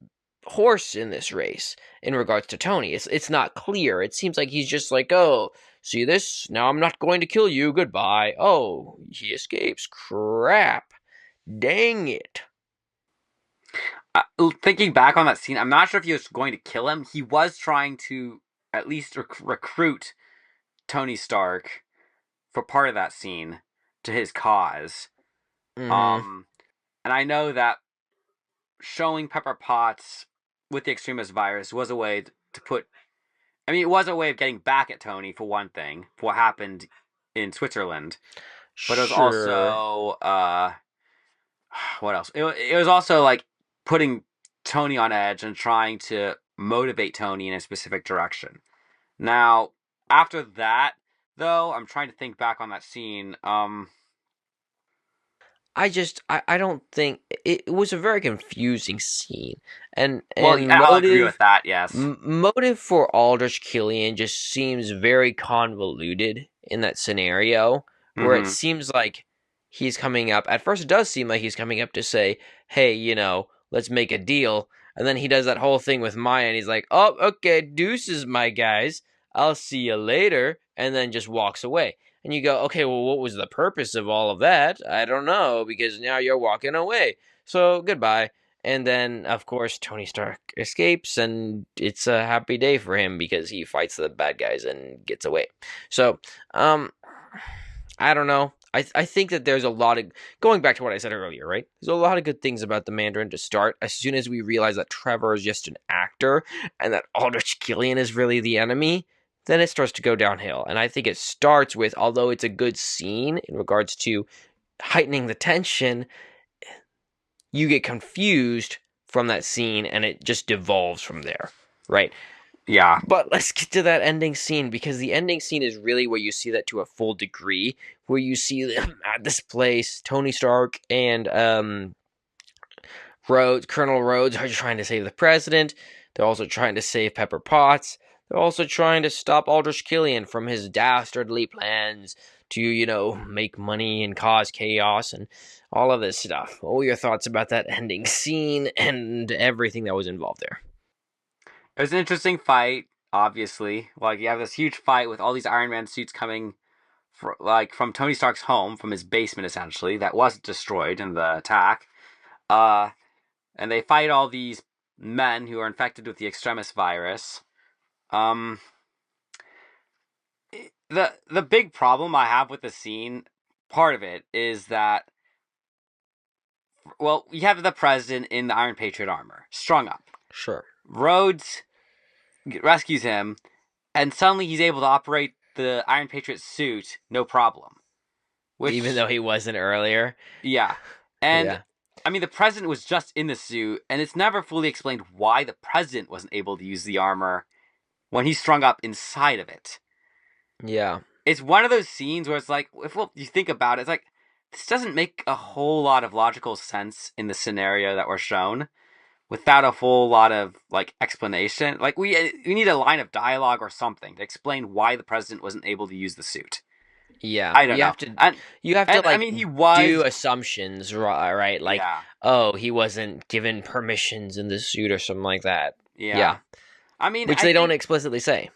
horse in this race in regards to Tony? It's not clear. It seems like he's just like, oh, see this? Now I'm not going to kill you. Goodbye. Oh, he escapes. Crap. Dang it. thinking back on that scene, I'm not sure if he was going to kill him. He was trying to at least recruit Tony Stark for part of that scene to his cause. Mm-hmm. Um, and I know that showing Pepper Potts with the extremist virus was a way to put. I mean, it was a way of getting back at Tony for one thing, for what happened in Switzerland. But it was Sure. also what else? It was also like putting Tony on edge and trying to motivate Tony in a specific direction. Now, after that, though, I'm trying to think back on that scene. I don't think it was a very confusing scene, and Well, and I'll agree with that. Yes. motive for Aldrich Killian just seems very convoluted in that scenario, where it Mm-hmm. seems like he's coming up. At first, it does seem like he's coming up to say, "Hey, let's make a deal," and then he does that whole thing with Maya, and he's like, "Oh, okay, deuces, my guys, I'll see you later," and then just walks away. And you go, okay, well, what was the purpose of all of that? I don't know, because now you're walking away. So goodbye. And then, of course, Tony Stark escapes, and it's a happy day for him because he fights the bad guys and gets away. So, um, I don't know. I think that there's a lot of, going back to what I said earlier, right? There's a lot of good things about the Mandarin to start. As soon as we realize that Trevor is just an actor and that Aldrich Killian is really the enemy, then it starts to go downhill. And I think it starts with, although it's a good scene in regards to heightening the tension, you get confused from that scene and it just devolves from there, right? Yeah. But let's get to that ending scene because the ending scene is really where you see that to a full degree, where you see them at this place. Tony Stark and Colonel Rhodes are trying to save the president. They're also trying to save Pepper Potts. They're also trying to stop Aldrich Killian from his dastardly plans to, make money and cause chaos and all of this stuff. What were your thoughts about that ending scene and everything that was involved there? It was an interesting fight. Obviously, like you have this huge fight with all these Iron Man suits coming, from Tony Stark's home, from his basement essentially, that was destroyed in the attack. Uh, and they fight all these men who are infected with the extremist virus. Um, the big problem I have with the scene, part of it is that, well, we have the president in the Iron Patriot armor, strung up. Sure. Rhodes rescues him, and suddenly he's able to operate the Iron Patriot suit no problem. Even Which, though he wasn't earlier. yeah, and Yeah. I mean the president was just in the suit, and it's never fully explained why the president wasn't able to use the armor when he's strung up inside of it. Yeah. It's one of those scenes where it's like, if you think about it, it's like this doesn't make a whole lot of logical sense in the scenario that we're shown without a whole lot of like explanation. Like we need a line of dialogue or something to explain why the president wasn't able to use the suit. Yeah. I don't know. You have to And I like mean he do was, assumptions, right? Like, yeah. oh, he wasn't given permissions in the suit or something like that. Yeah. Yeah. I mean, Which they don't explicitly say.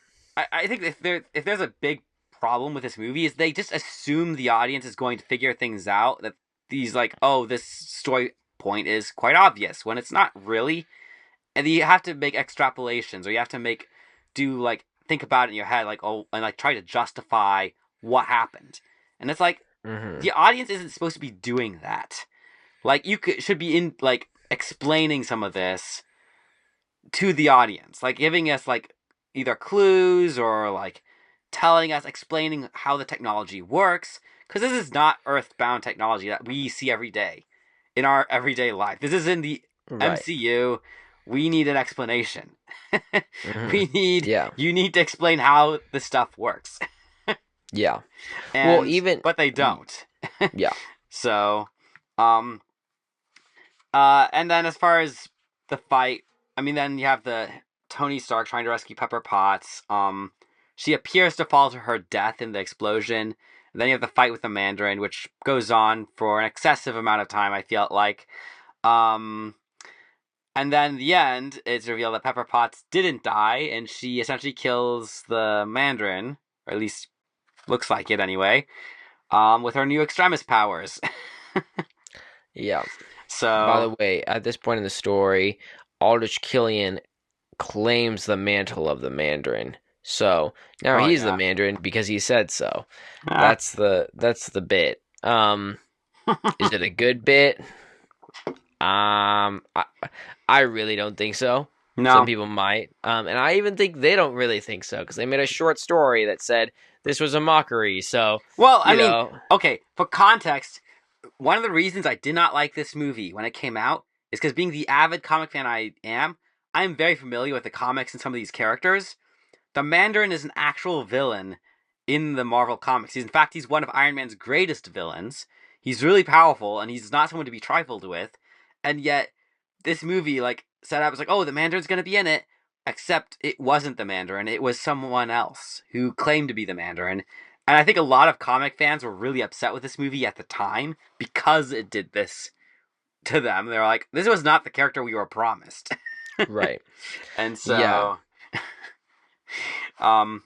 I think if there's a big problem with this movie is they just assume the audience is going to figure things out, that these like, oh, this story point is quite obvious when it's not really. And you have to make extrapolations, or you have to think about it in your head, like, oh, and like try to justify what happened. And it's like Mm-hmm. the audience isn't supposed to be doing that. Like should be in like explaining some of this to the audience, like giving us like either clues or like telling us, explaining how the technology works, because this is not earthbound technology that we see every day in our everyday life. This is in the Right. MCU. We need an explanation. Mm-hmm. Yeah. You need to explain how the stuff works. Yeah. Well, And even but they don't. yeah. So, um And then as far as the fight, I mean, then you have the Tony Stark trying to rescue Pepper Potts. She appears to fall to her death in the explosion. And then you have the fight with the Mandarin, which goes on for an excessive amount of time. I feel like. Um, and then in the end, it's revealed that Pepper Potts didn't die, and she essentially kills the Mandarin, or at least looks like it anyway. With her new extremis powers. Yeah. By So, the way, at this point in the story, Aldrich Killian claims the mantle of the Mandarin. So now oh he's the yeah. Mandarin because he said so. Ah. That's the bit. Is it a good bit? Um, I, I really don't think so. Some No. people might. And I even think they don't really think so because they made a short story that said this was a mockery. So, Well, I you mean, know, okay, for context, one of the reasons I did not like this movie when it came out is because being the avid comic fan I am, I'm very familiar with the comics and some of these characters. The Mandarin is an actual villain in the Marvel comics. In fact, he's one of Iron Man's greatest villains. He's really powerful, and he's not someone to be trifled with. And yet, this movie like set up as like, oh, the Mandarin's gonna be in it, except it wasn't the Mandarin. It was someone else who claimed to be the Mandarin. And I think a lot of comic fans were really upset with this movie at the time because it did this to them. They were like, this was not the character we were promised. right. And Yeah. so, um,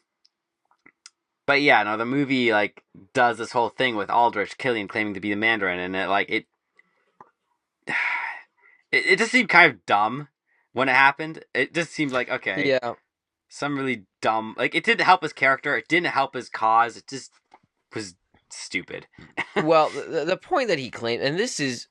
but yeah, no, the movie like does this whole thing with Aldrich Killian claiming to be the Mandarin, and it just seemed kind of dumb when it happened. It just seemed like okay, Yeah. some really dumb. Like it didn't help his character. It didn't help his cause. It just was stupid. Well, the point that he claimed, and this is,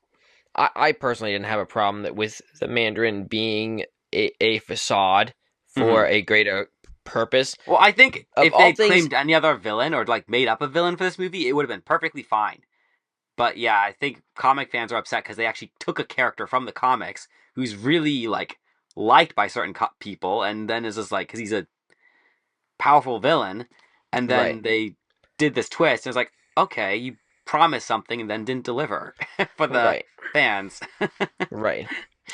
I personally didn't have a problem that with the Mandarin being a facade Hmm. for a greater purpose. Well, I think Of if all they'd things, claimed any other villain or like made up a villain for this movie, it would have been perfectly fine. But yeah, I think comic fans are upset because they actually took a character from the comics who's really like liked by certain people, and then is just like because he's a powerful villain, and right, then they did this twist. And it's like, okay, you promised something and then didn't deliver for the right, fans. right.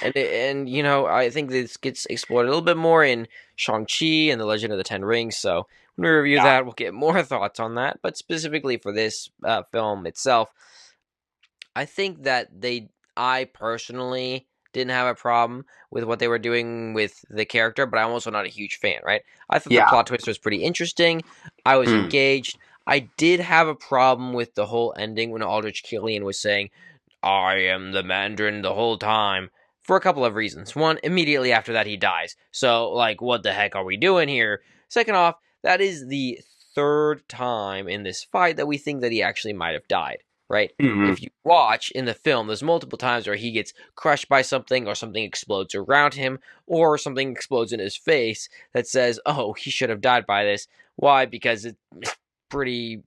And I think this gets explored a little bit more in Shang-Chi and the Legend of the Ten Rings. So when we review Yeah. that, we'll get more thoughts on that. But specifically for this film itself, I think that I personally didn't have a problem with what they were doing with the character, but I'm also not a huge fan, right? I thought the Yeah. plot twist was pretty interesting. I was Mm. engaged. I did have a problem with the whole ending when Aldrich Killian was saying, I am the Mandarin the whole time, for a couple of reasons. One, immediately after that, he dies. So, like, what the heck are we doing here? Second off, that is the third time in this fight that we think that he actually might have died, right? Hmm. If you watch in the film, there's multiple times where he gets crushed by something, or something explodes around him, or something explodes in his face that says, oh, he should have died by this. Why? Because it's pretty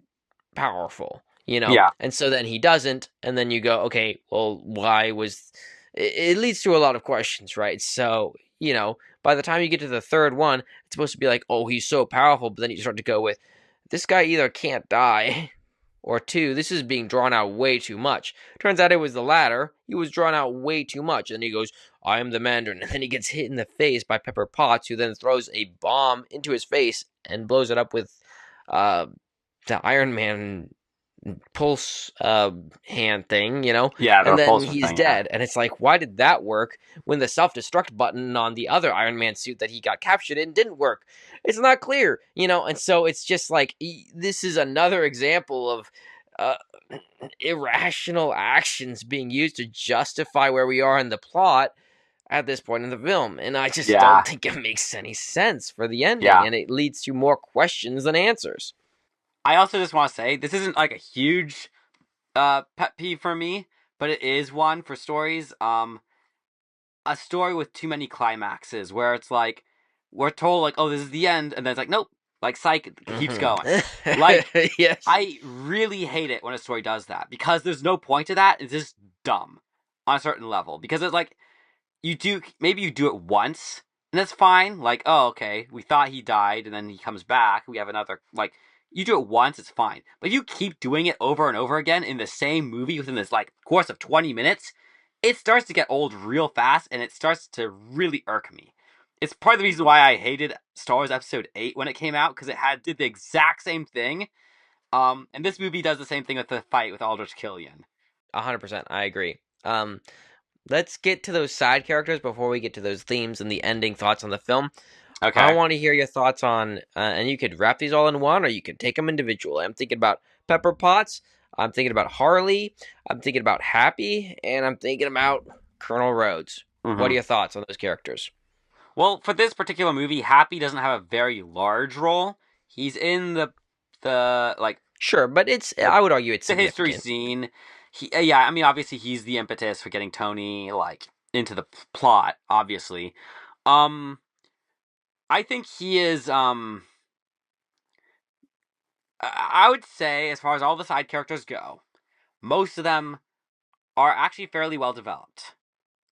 powerful, Yeah. And so then he doesn't, and then you go, okay, well, why was it leads to a lot of questions, right? So, by the time you get to the third one, it's supposed to be like, oh, he's so powerful, but then you start to go with, this guy either can't die, or two, this is being drawn out way too much. Turns out it was the latter. He was drawn out way too much. And he goes, I am the Mandarin. And then he gets hit in the face by Pepper Potts, who then throws a bomb into his face and blows it up with uh, the Iron Man pulse hand thing, Yeah. The and then repulsor he's thing. Yeah. dead. And it's like, why did that work when the self destruct button on the other Iron Man suit that he got captured in didn't work? It's not clear, and so it's just like this is another example of uh, irrational actions being used to justify where we are in the plot at this point in the film. And I just don't Yeah. think it makes any sense for the ending, Yeah. and it leads to more questions than answers. I also just want to say this isn't like a huge pet peeve for me, but it is one for stories. A story with too many climaxes where it's like we're told like, oh, this is the end, and then it's like, nope, like psych, it keeps going. Like Yes. I really hate it when a story does that because there's no point to that. It's just dumb on a certain level because it's like maybe you do it once and that's fine. Like, oh, okay, we thought he died and then he comes back. We have another like you do it once, it's fine. But if you keep doing it over and over again in the same movie within this like course of 20 minutes, it starts to get old real fast, and it starts to really irk me. It's part of the reason why I hated Star Wars Episode 8 when it came out, because did the exact same thing. And this movie does the same thing with the fight with Aldrich Killian. 100%, I agree. Let's get to those side characters before we get to those themes and the ending thoughts on the film. I Okay. want to hear your thoughts on, and you could wrap these all in one, or you could take them individually. I'm thinking about Pepper Potts. I'm thinking about Harley. I'm thinking about Happy, and I'm thinking about Colonel Rhodes. What Mm-hmm. are your thoughts on those characters? Well, for this particular movie, Happy doesn't have a very large role. He's in the like Sure, but it's the I would argue it's the history significant. scene. Yeah, I mean, obviously he's the impetus for getting Tony like into the plot. Obviously, um, I think he is. I would say, as far as all the side characters go, most of them are actually fairly well developed.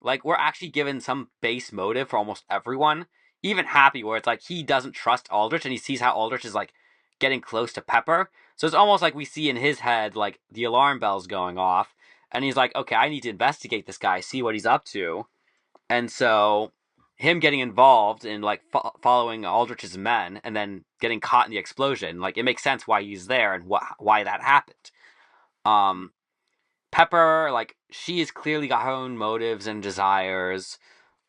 Like, we're actually given some base motive for almost everyone. Even Happy, where it's like he doesn't trust Aldrich and he sees how Aldrich is like getting close to Pepper. So it's almost like we see in his head like the alarm bells going off. And he's like, okay, I need to investigate this guy, see what he's up to. And so him getting involved in like following Aldrich's men and then getting caught in the explosion, like it makes sense why he's there and why that happened. Um, Pepper, like she has clearly got her own motives and desires.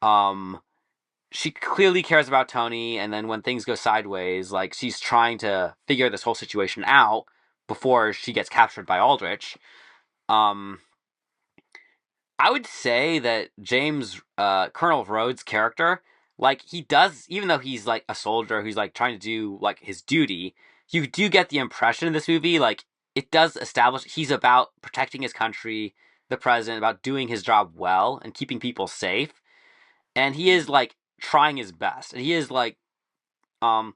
Um, she clearly cares about Tony, and then when things go sideways, like she's trying to figure this whole situation out before she gets captured by Aldrich. Um, I would say that Colonel Rhodes' character, like he does, even though he's like a soldier who's like trying to do like his duty, you do get the impression in this movie like it does establish he's about protecting his country, the president, about doing his job well and keeping people safe, and he is like trying his best, and he is like um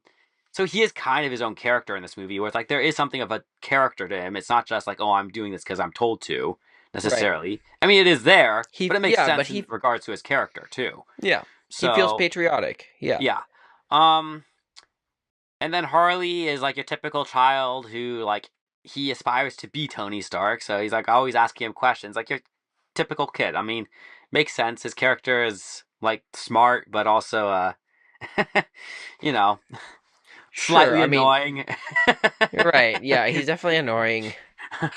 so he is kind of his own character in this movie, where it's like there is something of a character to him. It's not just like, oh, I'm doing this because I'm told to, Right. necessarily. I mean, it is there, but it makes But sense in regards to his character too. yeah, he feels So patriotic. Yeah. yeah, um, and then Harley is like a typical child who like he aspires to be Tony Stark, so he's like always asking him questions, like your typical kid. I mean, makes sense. His character is like smart, but also you know, Sure. slightly I mean, annoying. you're right. Yeah, he's definitely annoying.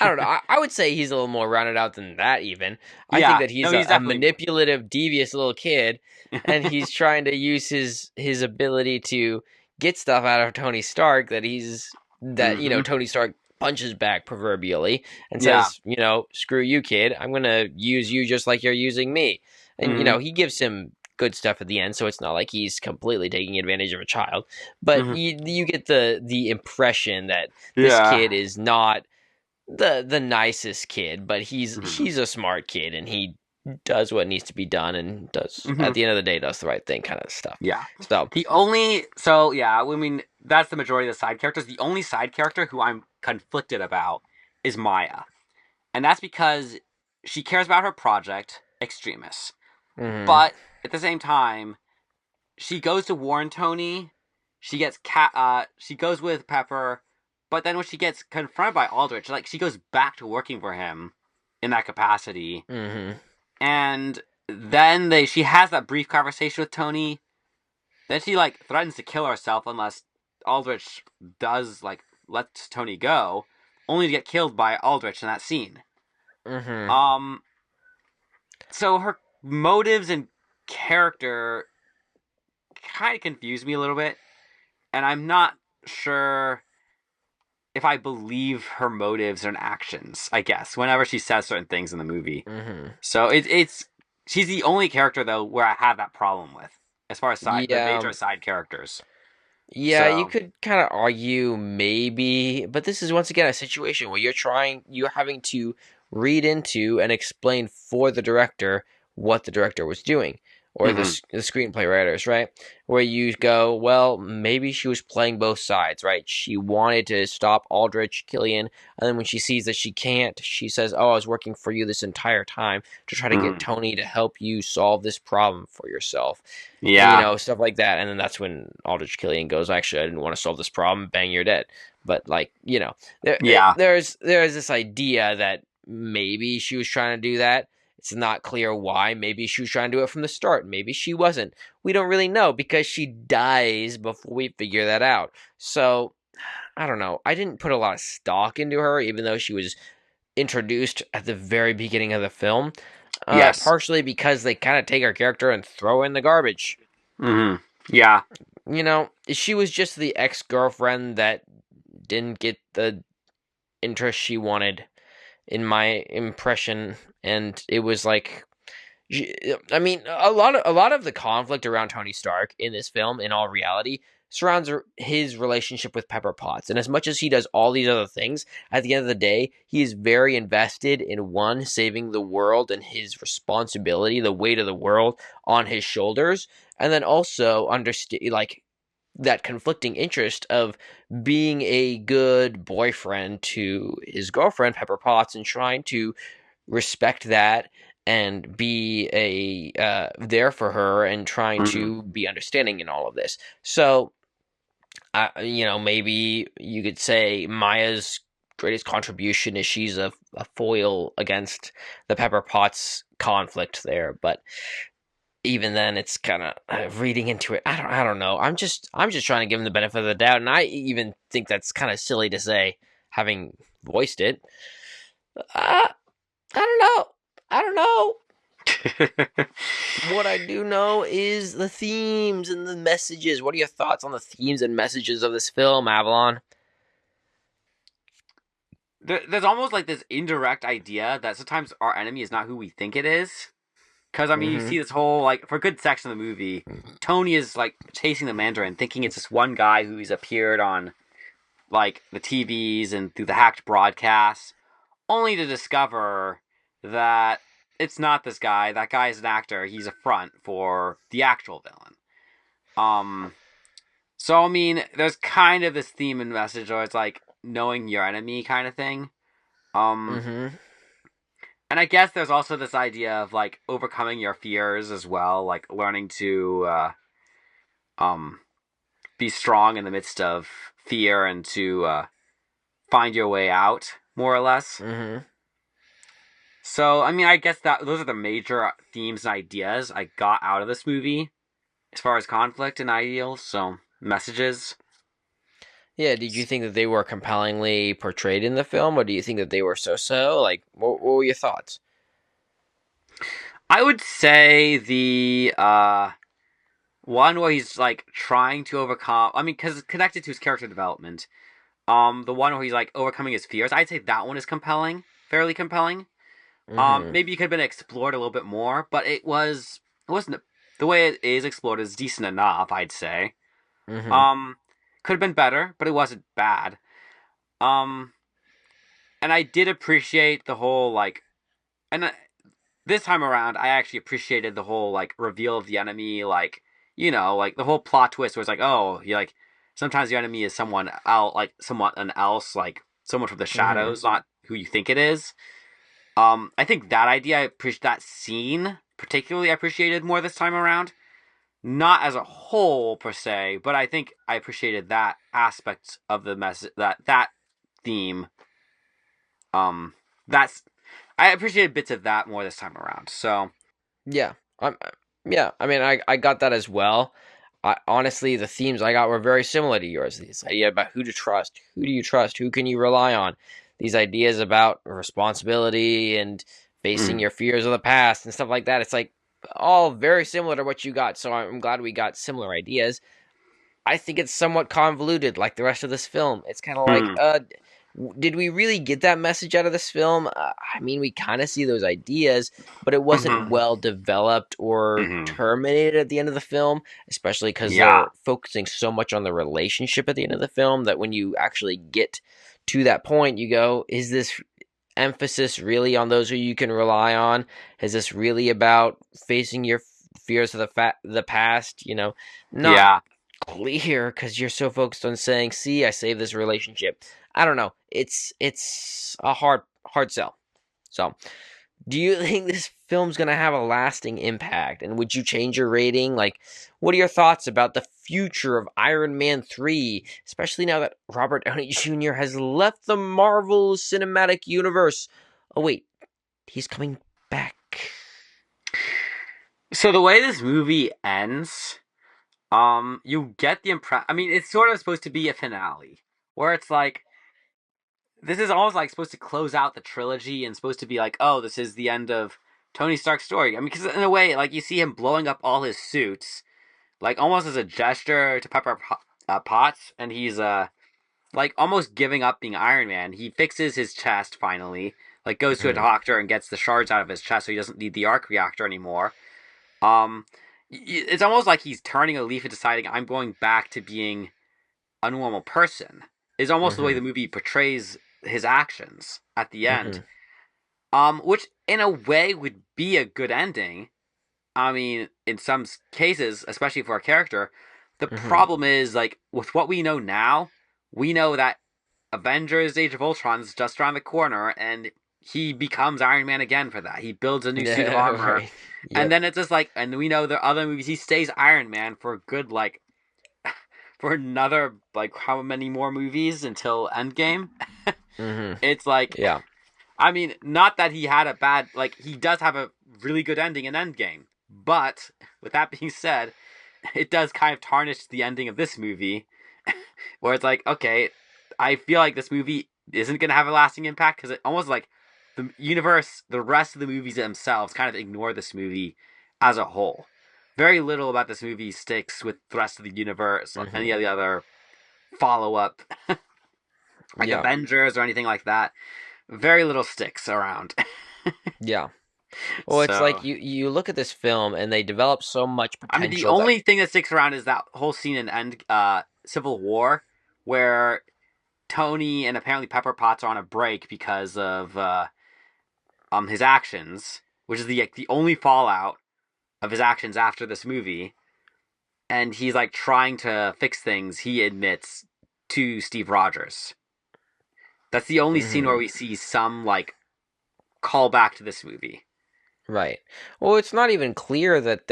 I don't know. I would say he's a little more rounded out than that, even. I think Yeah, that no, he's he's a definitely more. manipulative, devious little kid, and he's trying to use his ability to get stuff out of Tony Stark Hmm. Tony Stark punches back proverbially and Yeah. says, screw you, kid. I'm going to use you just like you're using me. And, Hmm. he gives him good stuff at the end, so it's not like he's completely taking advantage of a child. But Hmm. you get the impression that this Yeah. kid is not the nicest kid, but Hmm. he's a smart kid and he does what needs to be done and does Hmm. at the end of the day does the right thing kind of stuff. Yeah. So Yeah, I mean that's the majority of the side characters. The only side character who I'm conflicted about is Maya, and that's because she cares about her project, Extremis, mhm, but at the same time, she goes to warn Tony. She goes with Pepper, but then when she gets confronted by Aldrich, like she goes back to working for him in that capacity, mhm, and then they she has that brief conversation with Tony. Then she like threatens to kill herself unless Aldrich does like let Tony go, only to get killed by Aldrich in that scene. mhm. Um, so her motives and character kind of confuse me a little bit, and I'm not sure if I believe her motives and actions. I guess whenever she says certain things in the movie, Mhm. so it's she's the only character though where I have that problem with as far as the Yeah, major side characters. yeah, you So. could kind of argue maybe, but this is once again a situation where you're having to read into and explain for the director what the director was doing, or Hmm. the screenplay writers, right? Where you go, well, maybe she was playing both sides, right? She wanted to stop Aldrich Killian, and then when she sees that she can't, she says, "Oh, I was working for you this entire time to try to get Hmm. Tony to help you solve this problem for yourself." And, Yeah. stuff like that. And then that's when Aldrich Killian goes, actually, I didn't want to solve this problem. Bang, you're dead. But like, there, Yeah. there's this idea that maybe she was trying to do that, It's not clear why. Maybe she was trying to do it from the start. Maybe she wasn't. We don't really know because she dies before we figure that out. So, I don't know. I didn't put a lot of stock into her, even though she was introduced at the very beginning of the film. Yes. Partially because they kind of take her character and throw her in the garbage. Mm-hmm. Yeah. You know, she was just the ex girlfriend that didn't get the interest she wanted, in my impression, and it was like, I mean, a lot of the conflict around Tony Stark in this film, in all reality, surrounds his relationship with Pepper Potts. And as much as he does all these other things, at the end of the day, he is very invested in one, saving the world and his responsibility, the weight of the world on his shoulders, and then also understand like that conflicting interest of being a good boyfriend to his girlfriend Pepper Potts and trying to respect that and be a there for her and trying Mm-hmm. to be understanding in all of this. So, maybe you could say Maya's greatest contribution is she's a foil against the Pepper Potts conflict there, but even then it's kind of reading into it. I don't know. I'm just trying to give him the benefit of the doubt, and I even think that's kind of silly to say, having voiced it. I don't know. I don't know. What I do know is the themes and the messages. What are your thoughts on the themes and messages of this film, Avalon? There's almost like this indirect idea that sometimes our enemy is not who we think it is. Because, I mean, you Mm-hmm. see this whole, like, for a good section of the movie, Tony is, like, chasing the Mandarin, thinking it's this one guy who's appeared on, like, the TVs and through the hacked broadcasts, only to discover that it's not this guy. That guy is an actor. He's a front for the actual villain. Um, so, I mean, there's kind of this theme and message where it's, like, knowing your enemy kind of thing. Um, Mm-hmm. and I guess there's also this idea of, like, overcoming your fears as well, like, learning to, um, be strong in the midst of fear and to find your way out, more or less. Mm-hmm. So, I mean, I guess that those are the major themes and ideas I got out of this movie as far as conflict and ideals. So, messages. Yeah, did you think that they were compellingly portrayed in the film, or do you think that they were so-so? Like, what were your thoughts? I would say the one where he's like trying to overcome. I mean, because it's connected to his character development. The one where he's like overcoming his fears. I'd say that one is compelling, fairly compelling. Mm-hmm. Maybe it could have been explored a little bit more, but it wasn't the way it is explored is decent enough, I'd say. Mm-hmm. Um, could have been better, but it wasn't bad. Um, and I did appreciate the whole like, and this time around, I actually appreciated the whole like reveal of the enemy, like like the whole plot twist where it's like, oh, you like sometimes your enemy is someone else, like someone else, like someone from the Mm-hmm. shadows, not who you think it is. I think that idea, I appreciate that scene particularly. I appreciated more this time around. Not as a whole per se, but I think I appreciated that aspect of the message, that theme. Um, that's I appreciated bits of that more this time around. So, Yeah, I'm. Yeah, I mean, I got that as well. Honestly, the themes I got were very similar to yours. This idea about who to trust, who do you trust, who can you rely on. These ideas about responsibility and facing mm, your fears of the past and stuff like that. It's like all very similar to what you got. So I'm glad we got similar ideas. I think it's somewhat convoluted, like the rest of this film. It's kind of like, mm, did we really get that message out of this film? I mean, we kind of see those ideas, but it wasn't mm-hmm, well developed or mm-hmm. terminated at the end of the film, especially because Yeah, they're focusing so much on the relationship at the end of the film that when you actually get to that point, you go, is this emphasis really on those who you can rely on? Is this really about facing your fears of the past? Not yeah, clear because you're so focused on saying, "See, I saved this relationship." I don't know. It's a hard sell. So, do you think this film's gonna have a lasting impact? And would you change your rating? Like, what are your thoughts about the future of Iron Man 3, especially now that Robert Downey Jr. has left the Marvel Cinematic Universe? Oh wait, he's coming back. So the way this movie ends, you get the impression. I mean, it's sort of supposed to be a finale, where it's like this is almost like supposed to close out the trilogy and supposed to be like, oh, this is the end of Tony Stark's story. I mean, because in a way, like you see him blowing up all his suits, like almost as a gesture to Potts, and he's like almost giving up being Iron Man. He fixes his chest finally, like goes to a Hmm. doctor and gets the shards out of his chest, so he doesn't need the arc reactor anymore. Um, it's almost like he's turning a leaf and deciding I'm going back to being a normal person. Is almost the way Hmm. the movie portrays his actions at the end. Hmm. Which in a way would be a good ending. I mean, in some cases, especially for a character, the Hmm. problem is like with what we know now, we know that Avengers: Age of Ultron is just around the corner, and he becomes Iron Man again for that. He builds a new suit of Yeah. armor, Right. and Yep. then it's just like, and we know the other movies he stays Iron Man for a good like for another like how many more movies until Endgame. Hmm. It's like, Yeah. I mean, not that he had a bad like he does have a really good ending in Endgame, but with that being said, it does kind of tarnish the ending of this movie, where it's like, okay, I feel like this movie isn't gonna have a lasting impact because it almost like the universe, the rest of the movies themselves, kind of ignore this movie as a whole. Very little about this movie sticks with the rest of the universe, any Hmm. of the other follow up, like Yeah. Avengers or anything like that. Very little sticks around. Yeah. Well, it's like So, you look at this film and they develop so much I mean, the potential that. only thing that sticks around is that whole scene in End Civil War where Tony and apparently Pepper Potts are on a break because of his actions, which is the like, the only fallout of his actions after this movie. And he's like trying to fix things. He admits to Steve Rogers. That's the only scene where Hmm. we see some like call back to this movie. Right. Well, it's not even clear that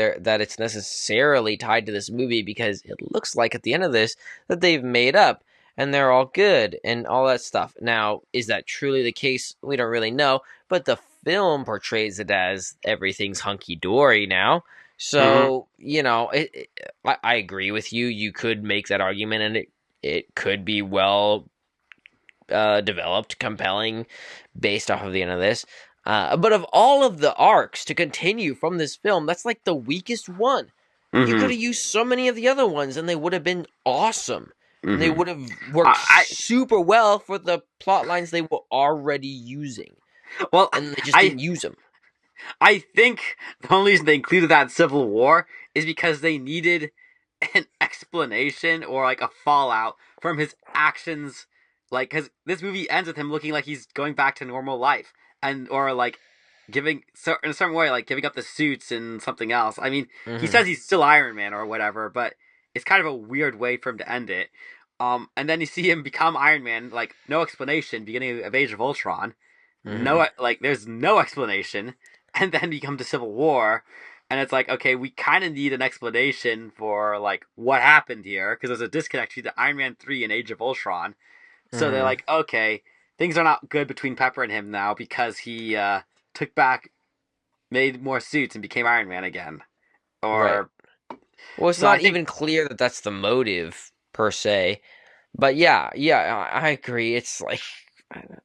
it's necessarily tied to this movie because it looks like at the end of this that they've made up and they're all good and all that stuff. Now, is that truly the case? We don't really know, but the film portrays it as everything's hunky dory now. Mm-hmm. So, I agree with you. You could make that argument and it could be well developed, compelling, based off of the end of this. But of all of the arcs to continue from this film, that's like the weakest one. You could Mm-hmm. have used so many of the other ones, and they would have been awesome. And they Mm-hmm. would have worked I super well for the plot lines they were already using, well, and they just I didn't use them. I think the only reason they included that in Civil War is because they needed an explanation or like a fallout from his actions. Like, because this movie ends with him looking like he's going back to normal life, and or like giving so in a certain way, like giving up the suits and something else. I mean, he Hmm. says he's still Iron Man or whatever, but it's kind of a weird way for him to end it. And then you see him become Iron Man, like no explanation, beginning of Age of Ultron. Hmm. No, like there's no explanation, and then you come to Civil War, and it's like, okay, we kind of need an explanation for like what happened here because there's a disconnect between Iron Man 3 and Age of Ultron. So they're Hmm. like, okay, things are not good between Pepper and him now because he took back, made more suits, and became Iron Man again. Right. Or Well, it's so I not think. even clear that that's the motive per se. But yeah, yeah, I agree. It's like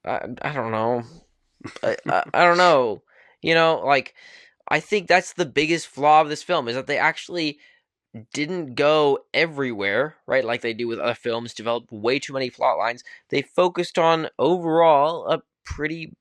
I don't know. I don't know. Like I think that's the biggest flaw of this film is that they actually didn't go everywhere, right? Like they do with other films, develop way too many plot lines. They focused on overall a pretty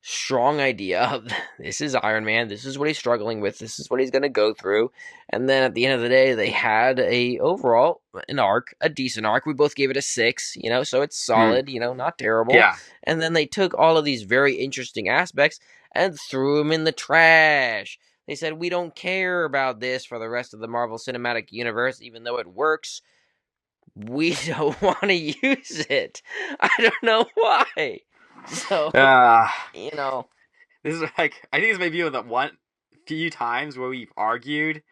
strong idea of this is Iron Man, this is what he's struggling with, this is what he's going to go through. And then at the end of the day, they had a overall an arc, a decent arc. We both gave it a 6, so it's Hmm, solid, not terrible. yeah. And then they took all of these very interesting aspects and threw them in the trash. They said we don't care about this for the rest of the Marvel Cinematic Universe even though it works. We don't want to use it. I don't know why. So, Uh, you know, this is like I think this may be the one few times where we've argued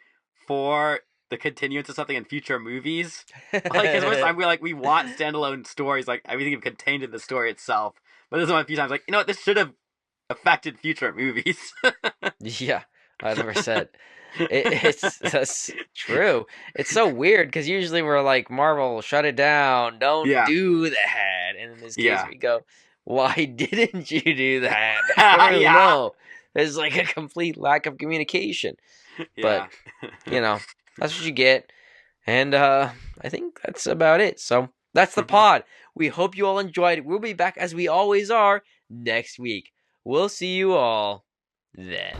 for the continuance of something in future movies. Like, because most of the time we want standalone stories, like everything contained in the story itself. But there's one few times like, this should have affected future movies. yeah. 100%. It's that's true. It's so weird because usually we're like, Marvel, shut it down, don't Yeah. do that. And in this case, Yeah. we go, why didn't you do that? I don't really Yeah. know. There's like a complete lack of communication. But Yeah. that's what you get. And I think that's about it. So that's the Mhm. pod. We hope you all enjoyed it. We'll be back as we always are next week. We'll see you all then.